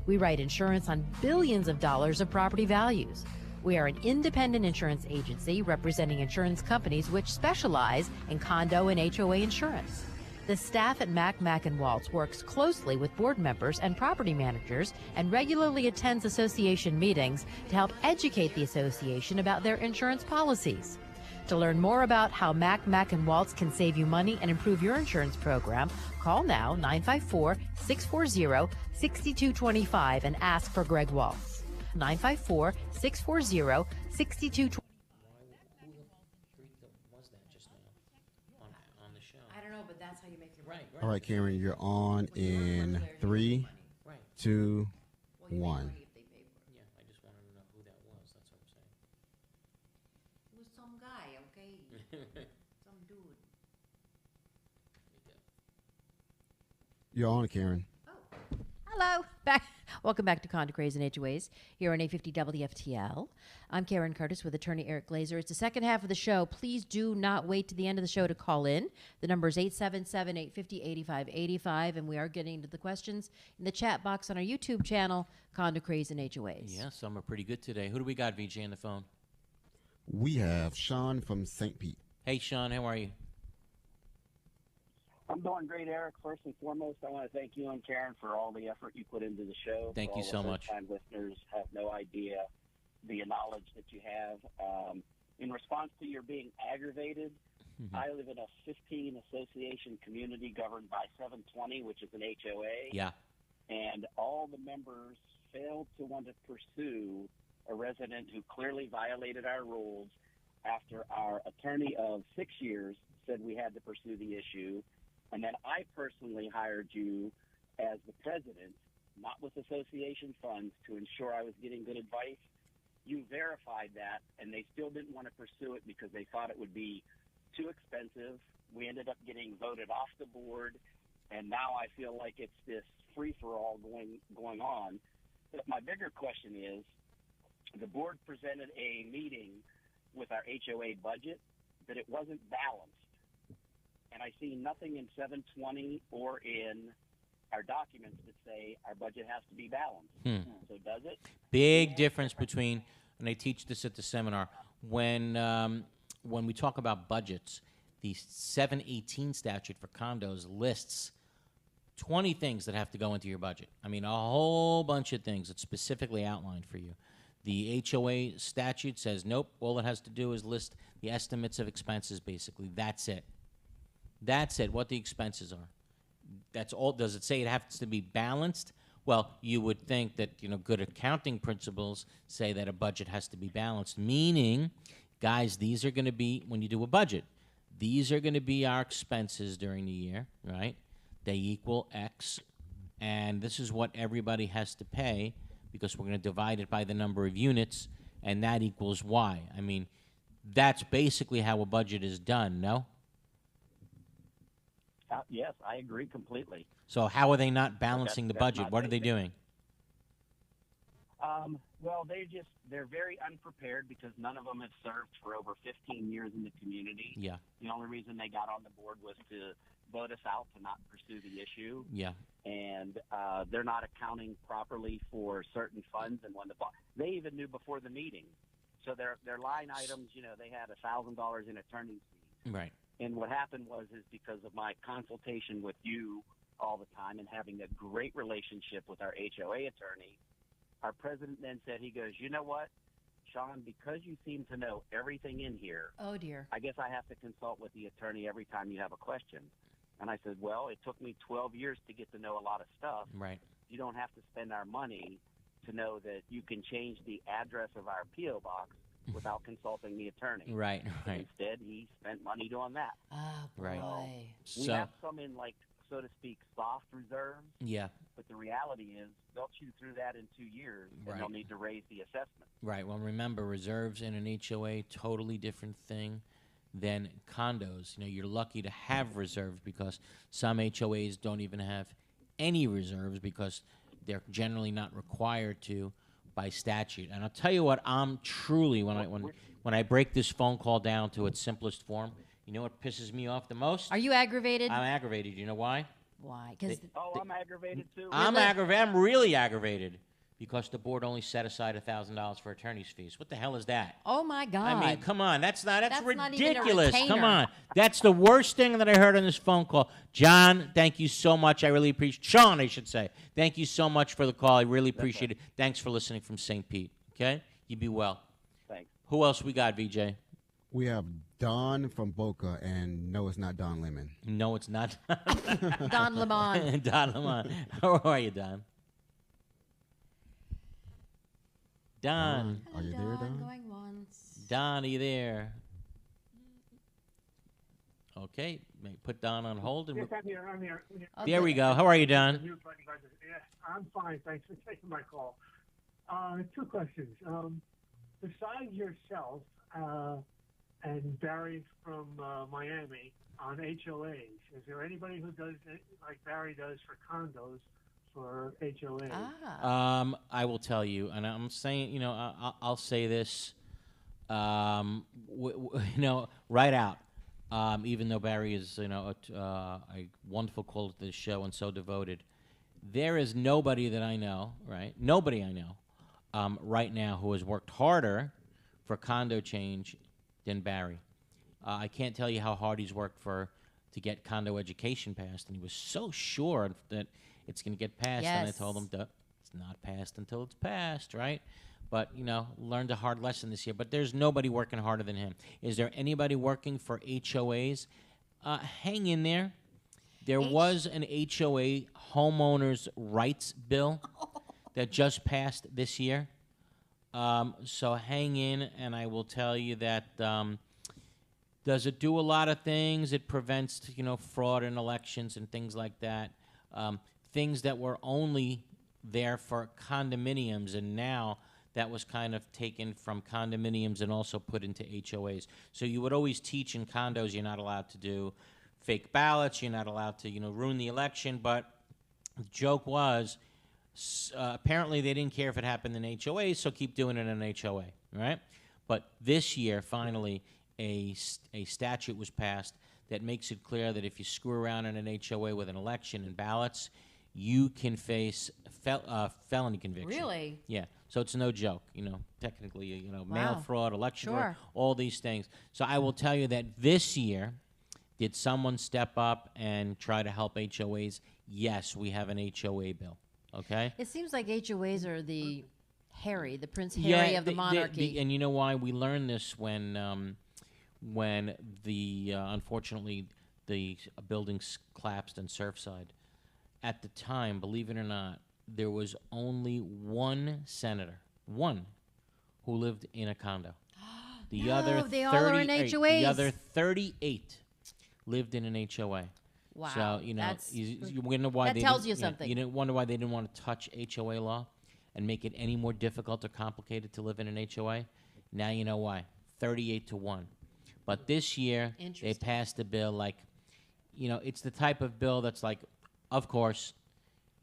S1: We write insurance on billions of dollars of property values. We are an independent insurance agency representing insurance companies which specialize in condo and HOA insurance. The staff at Mack & Waltz works closely with board members and property managers and regularly attends association meetings to help educate the association about their insurance policies. To learn more about how Mack & Waltz can save you money and improve your insurance program, call now 954-640-6225 and ask for Greg Waltz. 954-640-6225.
S3: I don't know, but that's how you make it right.
S2: All right, Karen, you're on in 3, 2, 1.
S3: Yeah, I just wanted to know who that was. That's what I'm saying.
S1: It was some guy, okay? Some dude.
S2: You're on, Karen.
S1: Hello. Welcome back to Condo Craze and HOAs here on 850 WFTL. I'm Karen Curtis with attorney Eric Glazer. It's the second half of the show. Please do not wait to the end of the show to call in. The number is 877-850-8585, and we are getting to the questions in the chat box on our YouTube channel, Condo Craze and HOAs.
S3: Yeah, some are pretty good today. Who do we got, VJ, on the phone?
S2: We have Sean from St. Pete.
S3: Hey, Sean, how are you?
S12: I'm doing great, Eric. First and foremost, I want to thank you and Karen for all the effort you put into the show.
S3: Thank you so much.
S12: First-time listeners have no idea the knowledge that you have. In response to your being aggravated, I live in a 15 association community governed by 720, which is an HOA.
S3: Yeah.
S12: And all the members failed to want to pursue a resident who clearly violated our rules after our attorney of 6 years said we had to pursue the issue. And then I personally hired you as the president, not with association funds, to ensure I was getting good advice. You verified that, and they still didn't want to pursue it because they thought it would be too expensive. We ended up getting voted off the board, and now I feel like it's this free-for-all going on. But my bigger question is, the board presented a meeting with our HOA budget that it wasn't balanced. And I see nothing in 720 or in our documents that say our budget has to be balanced. So does it?
S3: Big difference between, and I teach this at the seminar, when we talk about budgets, The 718 statute for condos lists 20 things that have to go into your budget. I mean, a whole bunch of things that's specifically outlined for you. The HOA statute says, nope, all it has to do is list the estimates of expenses, basically. That's it. That's it, what the expenses are. That's all. Does it say it has to be balanced? Well, you would think that, good accounting principles say that a budget has to be balanced, meaning, guys, these are going to be, when you do a budget, these are going to be our expenses during the year, right? They equal X, and this is what everybody has to pay because we're going to divide it by the number of units, and that equals Y. I mean, that's basically how a budget is done, no?
S12: Yes, I agree completely.
S3: So how are they not balancing the budget? What are they doing?
S12: Well, they're very unprepared because none of them have served for over 15 years in the community.
S3: Yeah.
S12: The only reason they got on the board was to vote us out to not pursue the issue.
S3: Yeah.
S12: And they're not accounting properly for certain funds. And when they even knew before the meeting. So their line items, they had $1,000 in attorney's fees.
S3: Right.
S12: And what happened is because of my consultation with you all the time and having a great relationship with our HOA attorney, our president then said, he goes, you know what, Sean, because you seem to know everything in here,
S1: oh dear,
S12: I guess I have to consult with the attorney every time you have a question. And I said, well, it took me 12 years to get to know a lot of stuff.
S3: Right.
S12: You don't have to spend our money to know that you can change the address of our P.O. box without consulting the attorney.
S3: Right, right.
S12: Instead, he spent money doing that.
S1: Oh, boy.
S3: Right.
S12: We have some in, so to speak, soft reserves.
S3: Yeah.
S12: But the reality is they'll chew through that in 2 years, and they'll need to raise the assessment.
S3: Right. Well, remember, reserves in an HOA, totally different thing than condos. You're lucky to have reserves because some HOAs don't even have any reserves because they're generally not required to by statute. And I'll tell you what, I'm truly, when I break this phone call down to its simplest form, you know what pisses me off the most?
S1: Are you aggravated?
S3: I'm aggravated. You know why?
S1: Why?
S12: I'm aggravated too.
S3: I'm aggravated. I'm really aggravated because the board only set aside $1,000 for attorney's fees. What the hell is that?
S1: Oh my God!
S3: I mean, come on, that's ridiculous.
S1: Not even a retainer.
S3: Come on, that's the worst thing that I heard on this phone call. John, thank you so much. I really appreciate. Sean, I should say, thank you so much for the call. I really appreciate it. Thanks for listening from St. Pete. Okay, you be well.
S12: Thanks.
S3: Who else we got, VJ?
S2: We have Don from Boca, and no, it's not Don Lemon.
S3: No, it's not.
S1: Don Lemon.
S3: Don Lemon. How are you, Don? Don.
S2: Are you there, Don?
S1: Going once.
S3: Don, are you there? Okay, put Don on hold. And
S13: yes, I'm here. I'm here.
S3: There we go. How are you, Don?
S13: Yeah, I'm fine. Thanks for taking my call. 2 questions. Besides yourself and Barry from Miami on HOAs, is there anybody who does it like Barry does for condos for HOAs?
S3: I will tell you, and I'm saying, I'll say this, right out. Even though Barry is, a wonderful caller to the show and so devoted, there is nobody that I know, right? Nobody I know right now who has worked harder for condo change than Barry. I can't tell you how hard he's worked to get condo education passed, and he was so sure that it's going to get passed, and I told him that it's not passed until it's passed, right? But, learned a hard lesson this year. But there's nobody working harder than him. Is there anybody working for HOAs? Hang in there. There was an HOA homeowners' rights bill that just passed this year. So hang in, and I will tell you that does it do a lot of things? It prevents, fraud in elections and things like that. Things that were only there for condominiums, and now that was kind of taken from condominiums and also put into HOAs. So you would always teach in condos you're not allowed to do fake ballots, you're not allowed to, ruin the election, but the joke was apparently they didn't care if it happened in HOAs, so keep doing it in an HOA, right? But this year, finally, a statute was passed that makes it clear that if you screw around in an HOA with an election and ballots, you can face felony conviction.
S1: Really?
S3: Yeah. So it's no joke, technically,
S1: Wow.
S3: mail fraud, election
S1: Sure.
S3: fraud, all these things. So I will tell you that this year, Did someone step up and try to help HOAs? Yes, we have an HOA bill. Okay.
S1: It seems like HOAs are the Prince Harry of the monarchy.
S3: And you know why? We learned this when the unfortunately the buildings collapsed in Surfside. At the time, believe it or not, there was only one senator, who lived in a condo. The other
S1: they all are in
S3: 38
S1: HOAs.
S3: The other 38 lived in an HOA.
S1: Wow.
S3: So, you wonder why
S1: that tells you something.
S3: You didn't wonder why they didn't want to touch HOA law and make it any more difficult or complicated to live in an HOA. Now you know why. 38-1. But this year, they passed a bill like, it's the type of bill that's like, of course,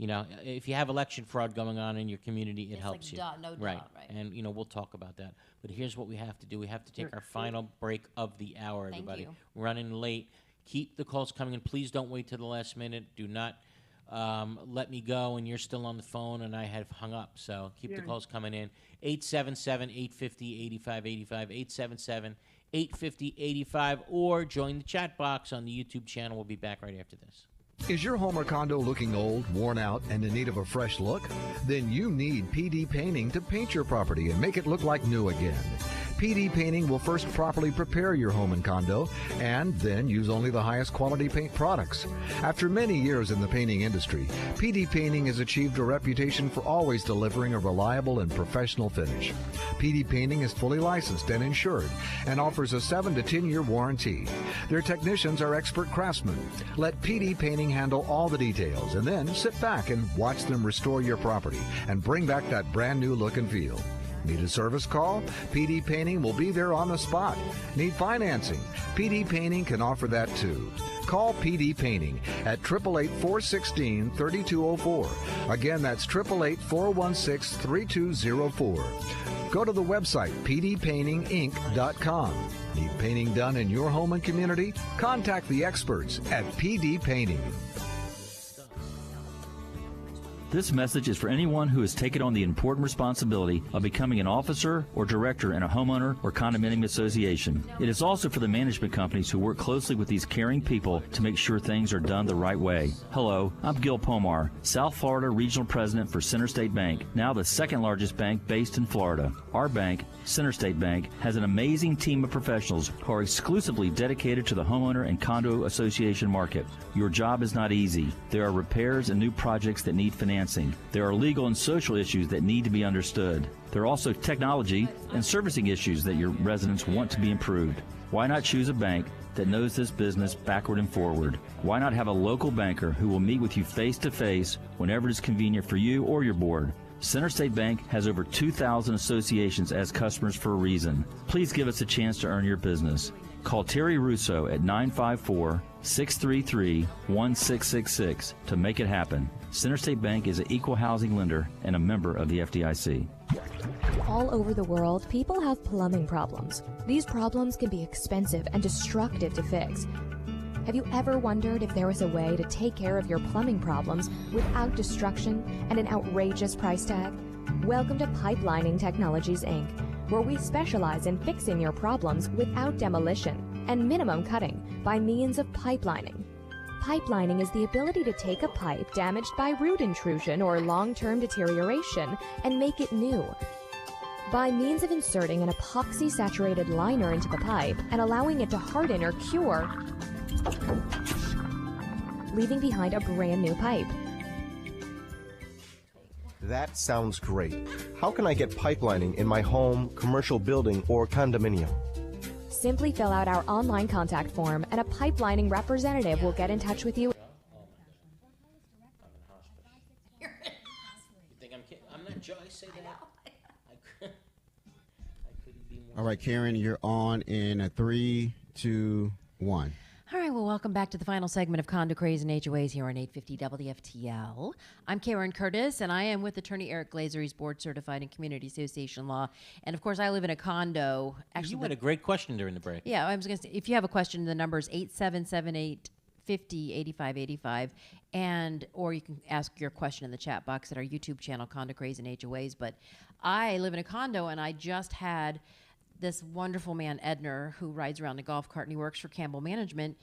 S3: if you have election fraud going on in your community, it helps you.
S1: No doubt,
S3: right. And, we'll talk about that. But here's what we have to do. We have to take our final break of the hour, everybody.
S1: you.
S3: We're running late. Keep the calls coming in. Please don't wait till the last minute. Do not let me go and you're still on the phone and I have hung up. So keep the calls coming in. 877-850-8585, 877-850-85, or join the chat box on the YouTube channel. We'll be back right after this.
S10: Is your home or condo looking old, worn out, and in need of a fresh look? Then you need PD Painting to paint your property and make it look like new again. PD Painting will first properly prepare your home and condo and then use only the highest quality paint products. After many years in the painting industry, PD Painting has achieved a reputation for always delivering a reliable and professional finish. PD Painting is fully licensed and insured and offers a 7 to 10-year warranty. Their technicians are expert craftsmen. Let PD Painting handle all the details and then sit back and watch them restore your property and bring back that brand new look and feel. Need a service call? PD Painting will be there on the spot. Need financing? PD Painting can offer that too. Call PD Painting at 888-416-3204. Again, that's 888-416-3204. Go to the website pdpaintinginc.com. Need painting done in your home and community? Contact the experts at PD Painting.
S14: This message is for anyone who has taken on the important responsibility of becoming an officer or director in a homeowner or condominium association. It is also for the management companies who work closely with these caring people to make sure things are done the right way. Hello, I'm Gil Pomar, South Florida Regional President for Center State Bank, now the second largest bank based in Florida. Our bank, Center State Bank, has an amazing team of professionals who are exclusively dedicated to the homeowner and condo association market. Your job is not easy. There are repairs and new projects that need financing. There are legal and social issues that need to be understood. There are also technology and servicing issues that your residents want to be improved. Why not choose a bank that knows this business backward and forward? Why not have a local banker who will meet with you face to face whenever it is convenient for you or your board? Center State Bank has over 2,000 associations as customers for a reason. Please give us a chance to earn your business. Call Terry Russo at 954-633-1666 to make it happen. Center State Bank is an equal housing lender and a member of the FDIC.
S15: All over the world, people have plumbing problems. These problems can be expensive and destructive to fix. Have you ever wondered if there was a way to take care of your plumbing problems without destruction and an outrageous price tag? Welcome to Pipelining Technologies, Inc., where we specialize in fixing your problems without demolition and minimum cutting by means of pipelining. Pipelining is the ability to take a pipe damaged by root intrusion or long-term deterioration and make it new. By means of inserting an epoxy-saturated liner into the pipe and allowing it to harden or cure, leaving behind a brand new pipe.
S16: That sounds great. How can I get pipelining in my home, commercial building, or condominium?
S15: Simply fill out our online contact form and a pipelining representative will get in touch with you.
S3: You think I'm kidding? I'm not joking. I say that. I couldn't be more.
S2: All right, Karen, you're on in 3, 2, 1.
S1: All right, well, welcome back to the final segment of Condo Craze and HOAs here on 850 WFTL. I'm Karen Curtis, and I am with attorney Eric Glazer. He's board certified in community association law. And, of course, I live in a condo. Actually,
S3: you had a great question during the break.
S1: Yeah, I was going to say, if you have a question, the number is 877-850-8585, or you can ask your question in the chat box at our YouTube channel, Condo Craze and HOAs. But I live in a condo, and I just had this wonderful man, Edner, who rides around a golf cart and he works for Campbell Management,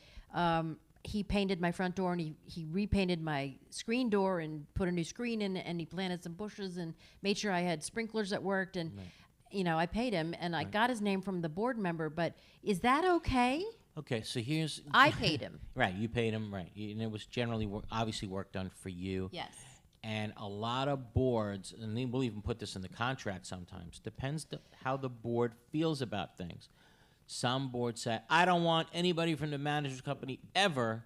S1: He painted my front door, and he repainted my screen door and put a new screen in, and he planted some bushes and made sure I had sprinklers that worked. And, I paid him, and I got his name from the board member. But is that okay?
S3: Okay, so here's...
S1: I paid him.
S3: Right, you paid him, right. And it was generally, obviously, work done for you.
S1: Yes.
S3: And a lot of boards, and we'll even put this in the contract sometimes, depends how the board feels about things. Some boards say, I don't want anybody from the management company ever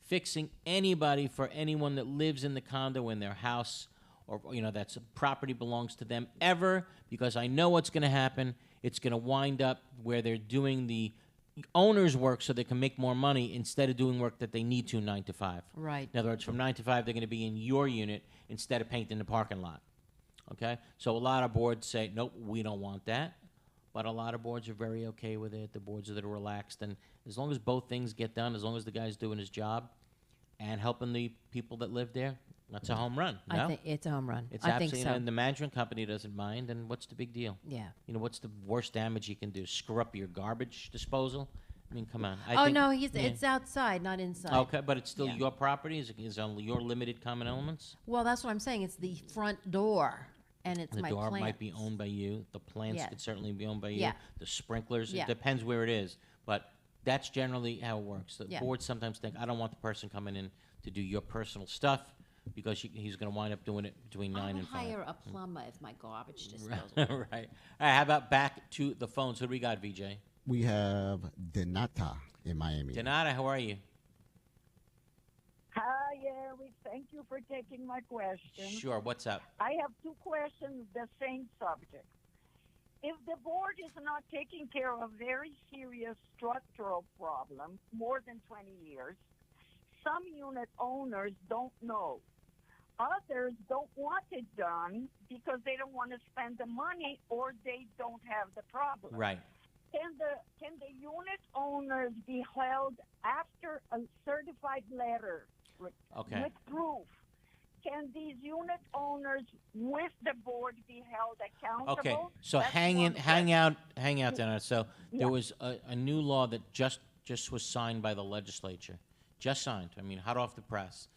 S3: fixing anybody for anyone that lives in the condo in their house or, that's a property belongs to them ever, because I know what's going to happen. It's going to wind up where they're doing the owner's work so they can make more money instead of doing work that they need to 9 to 5.
S1: Right.
S3: In other words, from 9 to 5, they're going to be in your unit instead of painting the parking lot. Okay? So a lot of boards say, nope, we don't want that. But a lot of boards are very okay with it. The boards that are relaxed. And as long as both things get done, as long as the guy's doing his job and helping the people that live there, that's a home run. No?
S1: I think it's a home run.
S3: It's
S1: I
S3: absolutely,
S1: think so.
S3: And the management company doesn't mind, and what's the big deal?
S1: Yeah.
S3: What's the worst damage you can do? Screw up your garbage disposal? I mean, come on.
S1: It's outside, not inside.
S3: Okay, but it's still your property? Is on your limited common elements?
S1: Well, that's what I'm saying. It's the front door. And it's my
S3: door
S1: plants.
S3: might be owned by you. The plants could certainly be owned by you.
S1: Yeah.
S3: The sprinklers,
S1: Yeah.
S3: it depends where it is. But that's generally how it works. The
S1: Yeah.
S3: boards sometimes think, I don't want the person coming in to do your personal stuff because he's going to wind up doing it between 9 and 5.
S1: I'll hire a plumber if my garbage disposal.
S3: Right. All right, how about back to the phones? Who do we got, VJ?
S2: We have Denata in Miami.
S3: Denata, how are you?
S17: Hi, Eric. Thank you for taking my question.
S3: Sure, what's up?
S17: I have two questions, the same subject. If the board is not taking care of very serious structural problems more than 20 years, some unit owners don't know. Others don't want it done because they don't want to spend the money or they don't have the problem.
S3: Right.
S17: Can the unit owners be held after a certified letter with proof? Can these unit owners with the board be held accountable?
S3: Okay, so
S17: That's
S3: hang out, Denata. So there was a new law that just was signed by the legislature. Just signed. I mean, hot off the press.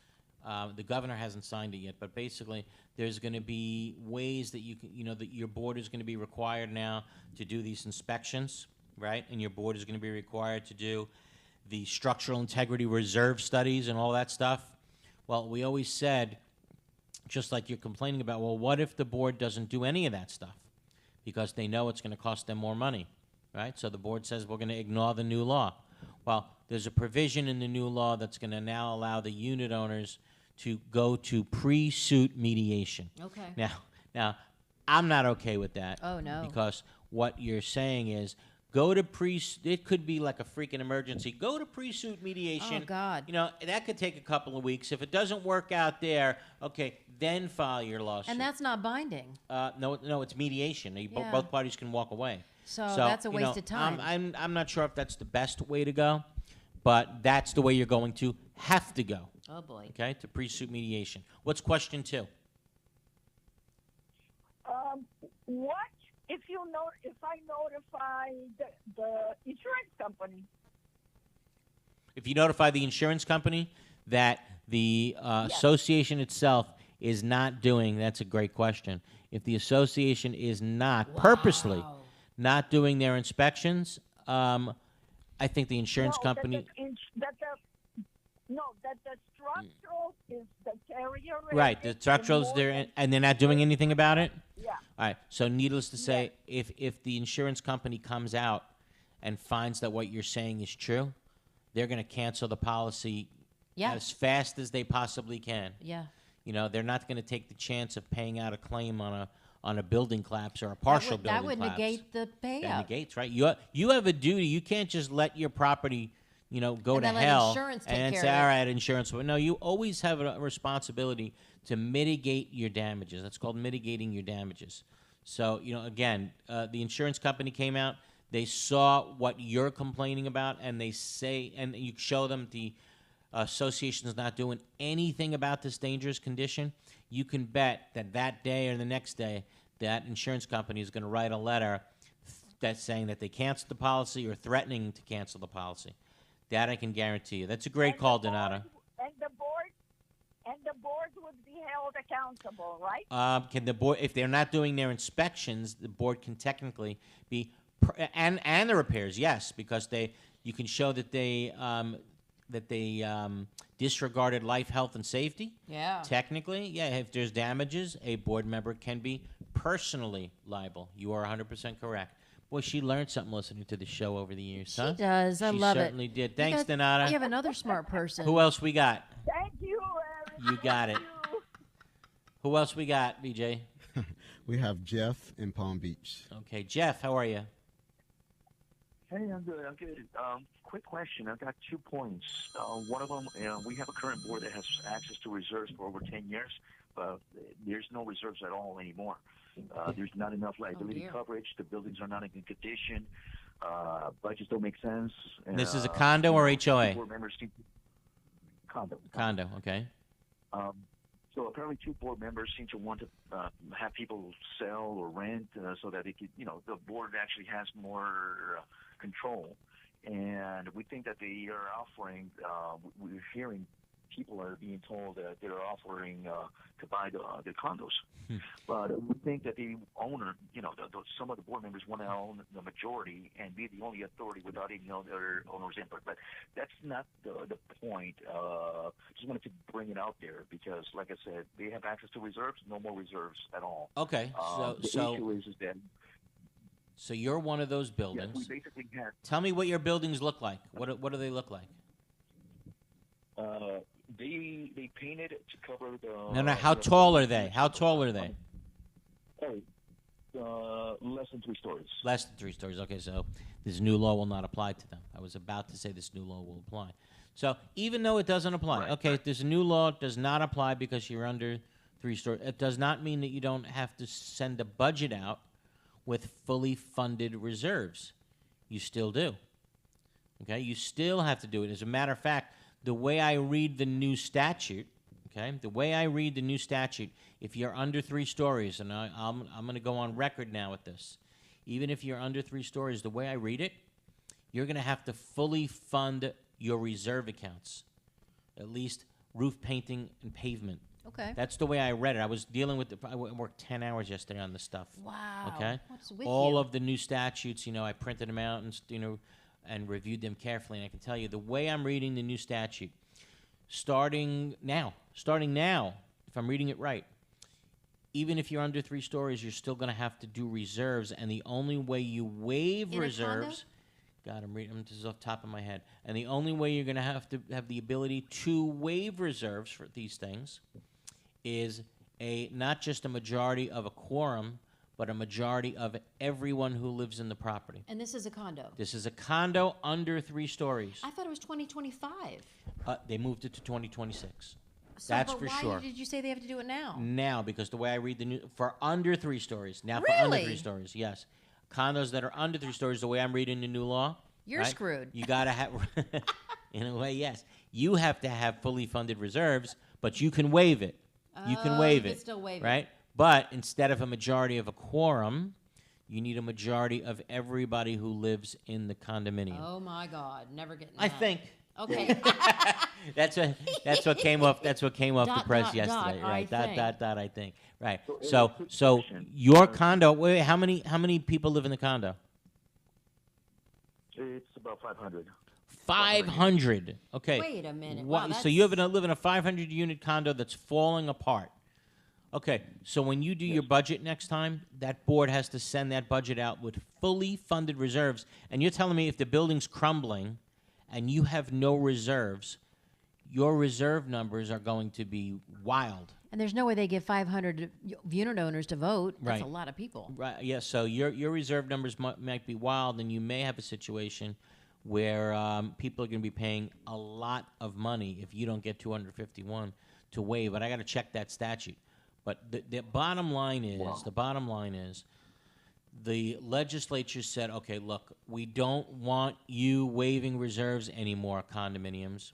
S3: The governor hasn't signed it yet, but basically there's going to be ways that you can, that your board is going to be required now to do these inspections, right? And your board is going to be required to do the structural integrity reserve studies and all that stuff. Well, we always said, just like you're complaining about, well, what if the board doesn't do any of that stuff? Because they know it's going to cost them more money, right? So the board says we're going to ignore the new law. Well, there's a provision in the new law that's going to now allow the unit owners to go to pre-suit mediation.
S1: Okay.
S3: Now, I'm not okay with that.
S1: Oh, no.
S3: Because what you're saying is go to it could be like a freaking emergency. Go to pre-suit mediation.
S1: Oh, God.
S3: That could take a couple of weeks. If it doesn't work out there, okay, then file your lawsuit.
S1: And that's not binding.
S3: No, it's mediation.
S1: Yeah.
S3: Both parties can walk away.
S1: So that's a waste of time.
S3: I'm not sure if that's the best way to go, but that's the way you're going to have to go.
S1: Oh, boy.
S3: Okay, to pre-suit mediation. What's question 2?
S17: What if I notify the insurance company?
S3: If you notify the insurance company that the association itself is not doing, that's a great question. If the association is not purposely not doing their inspections, I think the insurance company...
S17: that the structural is deteriorating.
S3: Right, the structural's there, and they're not doing anything about it?
S17: Yeah.
S3: All right, so needless to say, if the insurance company comes out and finds that what you're saying is true, they're going to cancel the policy as fast as they possibly can.
S1: Yeah.
S3: They're not going to take the chance of paying out a claim on a building collapse or a partial building collapse.
S1: That would negate the payout.
S3: That negates, right? You have a duty. You can't just let your property, go to hell and say, all right, insurance. But no, you always have a responsibility to mitigate your damages. That's called mitigating your damages. So, again, the insurance company came out. They saw what you're complaining about, and they say, and you show them the association is not doing anything about this dangerous condition. You can bet that day or the next day, that insurance company is going to write a letter that's saying that they canceled the policy or threatening to cancel the policy. That I can guarantee you. That's a great call, Donata.
S17: And the board would be held accountable, right?
S3: Can the board, if they're not doing their inspections, the board can technically be, and the repairs, yes, because you can show that they disregarded life, health, and safety.
S1: Yeah.
S3: Technically, yeah. If there's damages, a board member can be personally liable. You are 100% correct. Boy, she learned something listening to the show over the years, huh?
S1: She does. I love it.
S3: She certainly did. Thanks, Donata.
S1: We have another smart person.
S3: Who else we got?
S17: Thank you, Eric.
S3: You got it. Who else we got, BJ?
S2: We have Jeff in Palm Beach.
S3: Okay, Jeff, how are you?
S18: Hey, I'm good. Quick question. I've got 2 points. One of them, we have a current board that has access to reserves for over 10 years, but there's no reserves at all anymore. There's not enough liability coverage. The buildings are not in good condition. Budgets don't make sense.
S3: This is a condo or HOA?
S18: Board members condo.
S3: Condo, okay.
S18: So apparently 2 board members seem to want to have people sell or rent so that they could, the board actually has more control. And we think that they are offering, we're hearing people are being told that they're offering to buy the condos. But we think that the owner, some of the board members want to own the majority and be the only authority without any other owner's input. But that's not the point. Just wanted to bring it out there because, like I said, they have access to reserves, no more reserves at all.
S3: Okay,
S18: the issue is that.
S3: So you're one of those buildings.
S18: Yes, we basically have.
S3: Tell me what your buildings look like. What do they look like?
S18: They painted to cover the.
S3: No. How tall are they? How tall are they?
S18: Less than 3 stories.
S3: Less than 3 stories. Okay, so this new law will not apply to them. I was about to say this new law will apply. So even though it doesn't apply, this new law does not apply because you're under 3 stories. It does not mean that you don't have to send a budget out with fully funded reserves. You still do. Okay, you still have to do it. As a matter of fact, the way I read the new statute, if you're under 3 stories, and I'm going to go on record now with this, even if you're under 3 stories, the way I read it, you're going to have to fully fund your reserve accounts, at least roof painting and pavement.
S1: Okay.
S3: That's the way I read it. I was dealing with I worked 10 hours yesterday on this stuff.
S1: Wow.
S3: Okay.
S1: What's with
S3: All
S1: you?
S3: of the new statutes, I printed them out and reviewed them carefully. And I can tell you the way I'm reading the new statute, starting now, if I'm reading it right, even if you're under 3 stories, you're still going to have to do reserves. And the only way you waive
S1: In a
S3: reserves, God, I'm reading this off the top of my head. And the only way you're going to have the ability to waive reserves for these things is not just a majority of a quorum, but a majority of everyone who lives in the property.
S1: And this is a condo.
S3: This is a condo under 3 stories.
S1: I thought it was 2025.
S3: They moved it to 2026.
S1: So,
S3: That's
S1: but
S3: for
S1: why
S3: sure.
S1: did you say they have to do it now?
S3: Now, because the way I read the new, for under 3 stories. Now, for
S1: Really?
S3: under 3 stories, yes. Condos that are under 3 stories, the way I'm reading the new law.
S1: You're screwed.
S3: You got to have, in a way, yes. You have to have fully funded reserves, but you can waive it. You can waive
S1: you
S3: it.
S1: can still waive it.
S3: Right? But instead of a majority of a quorum, you need a majority of everybody who lives in the condominium.
S1: Oh my God, never getting.
S3: I think.
S1: Okay.
S3: That's what came off. That's what came off the press
S1: dot,
S3: yesterday, right?
S1: I
S3: think. Right. So your condo. Wait, how many people live in the condo?
S18: It's about 500.
S3: 500. Okay.
S1: Wait a minute.
S3: What,
S1: Wow,
S3: so you live in a 500 unit condo that's falling apart. Okay. So when you do your budget next time, that board has to send that budget out with fully funded reserves. And you're telling me if the building's crumbling and you have no reserves, your reserve numbers are going to be wild.
S1: And there's no way they give 500 unit owners to vote. That's
S3: Right.
S1: a lot of people.
S3: Right. Yeah. So your reserve numbers might be wild, and you may have a situation where people are going to be paying a lot of money if you don't get 251 to waive. But I got to check that statute. But the bottom line is, the legislature said, okay, look, we don't want you waiving reserves anymore, condominiums.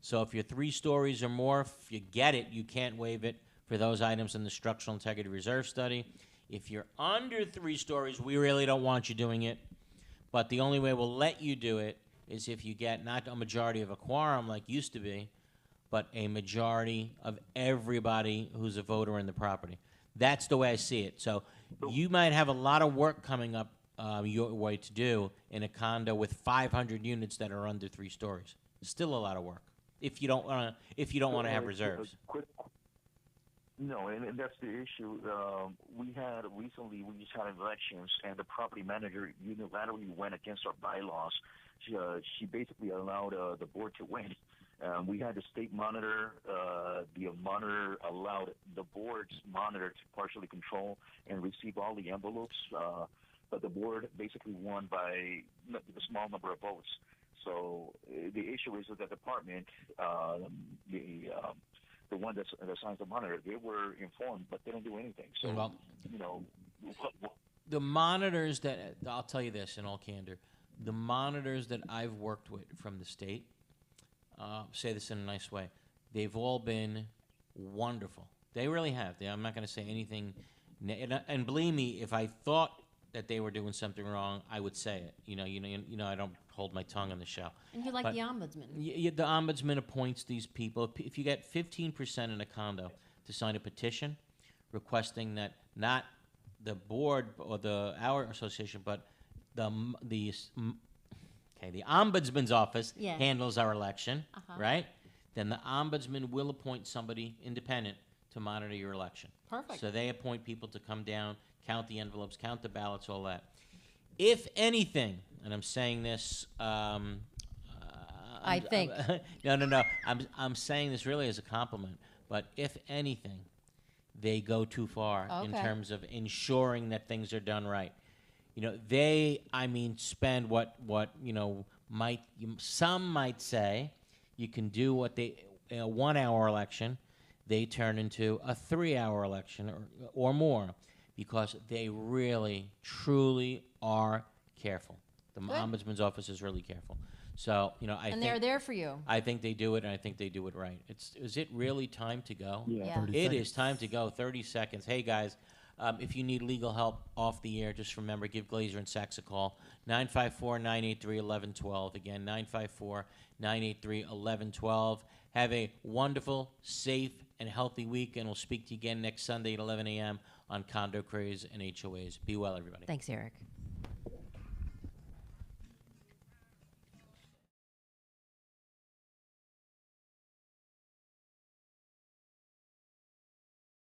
S3: So if you're 3 stories or more, if you get it, you can't waive it for those items in the structural integrity reserve study. If you're under 3 stories, we really don't want you doing it. But the only way we'll let you do it is if you get not a majority of a quorum like used to be, but a majority of everybody who's a voter in the property. That's the way I see it. So you might have a lot of work coming up your way to do in a condo with 500 units that are under 3 stories. Still a lot of work if you don't want to have reserves.
S18: No, and that's the issue. We just had elections, and the property manager unilaterally went against our bylaws. She basically allowed the board to win. We had the state monitor. The monitor allowed the board's monitor to partially control and receive all the envelopes, but the board basically won by a small number of votes. So the issue is that the department, the one that assigns the monitor, they were informed but didn't do anything. So,
S3: well, the monitors that, I'll tell you this in all candor, the monitors that I've worked with from the state, say this in a nice way, they've all been wonderful. They really have. I'm not going to say anything, and believe me, if I thought that they were doing something wrong, I would say it. I don't hold my tongue on the show.
S1: And you like the ombudsman.
S3: The ombudsman appoints these people. If you get 15% in a condo to sign a petition requesting that not the board or our association, but the ombudsman's office handles our election, right? Then the ombudsman will appoint somebody independent to monitor your election.
S1: Perfect.
S3: So they appoint people to come down, count the envelopes, count the ballots, all that. If anything, and I'm saying this,
S1: No.
S3: I'm saying this really as a compliment. But if anything, they go too far in terms of ensuring that things are done right. Spend what some might say you can do what they a 1 hour election, they turn into a 3 hour election or more, because they really, truly are careful. The ombudsman's office is really careful. So, I think
S1: they're there for you.
S3: I think they do it, and I think they do it right. Is it really time to go?
S1: Yeah.
S3: It is time to go. 30 seconds. Hey, guys, if you need legal help off the air, just remember, give Glazer and Sachs a call. 954-983-1112. Again, 954-983-1112. Have a wonderful, safe, and healthy week, and we'll speak to you again next Sunday at 11 a.m. on Condo Craze and HOAs. Be well, everybody.
S1: Thanks, Eric.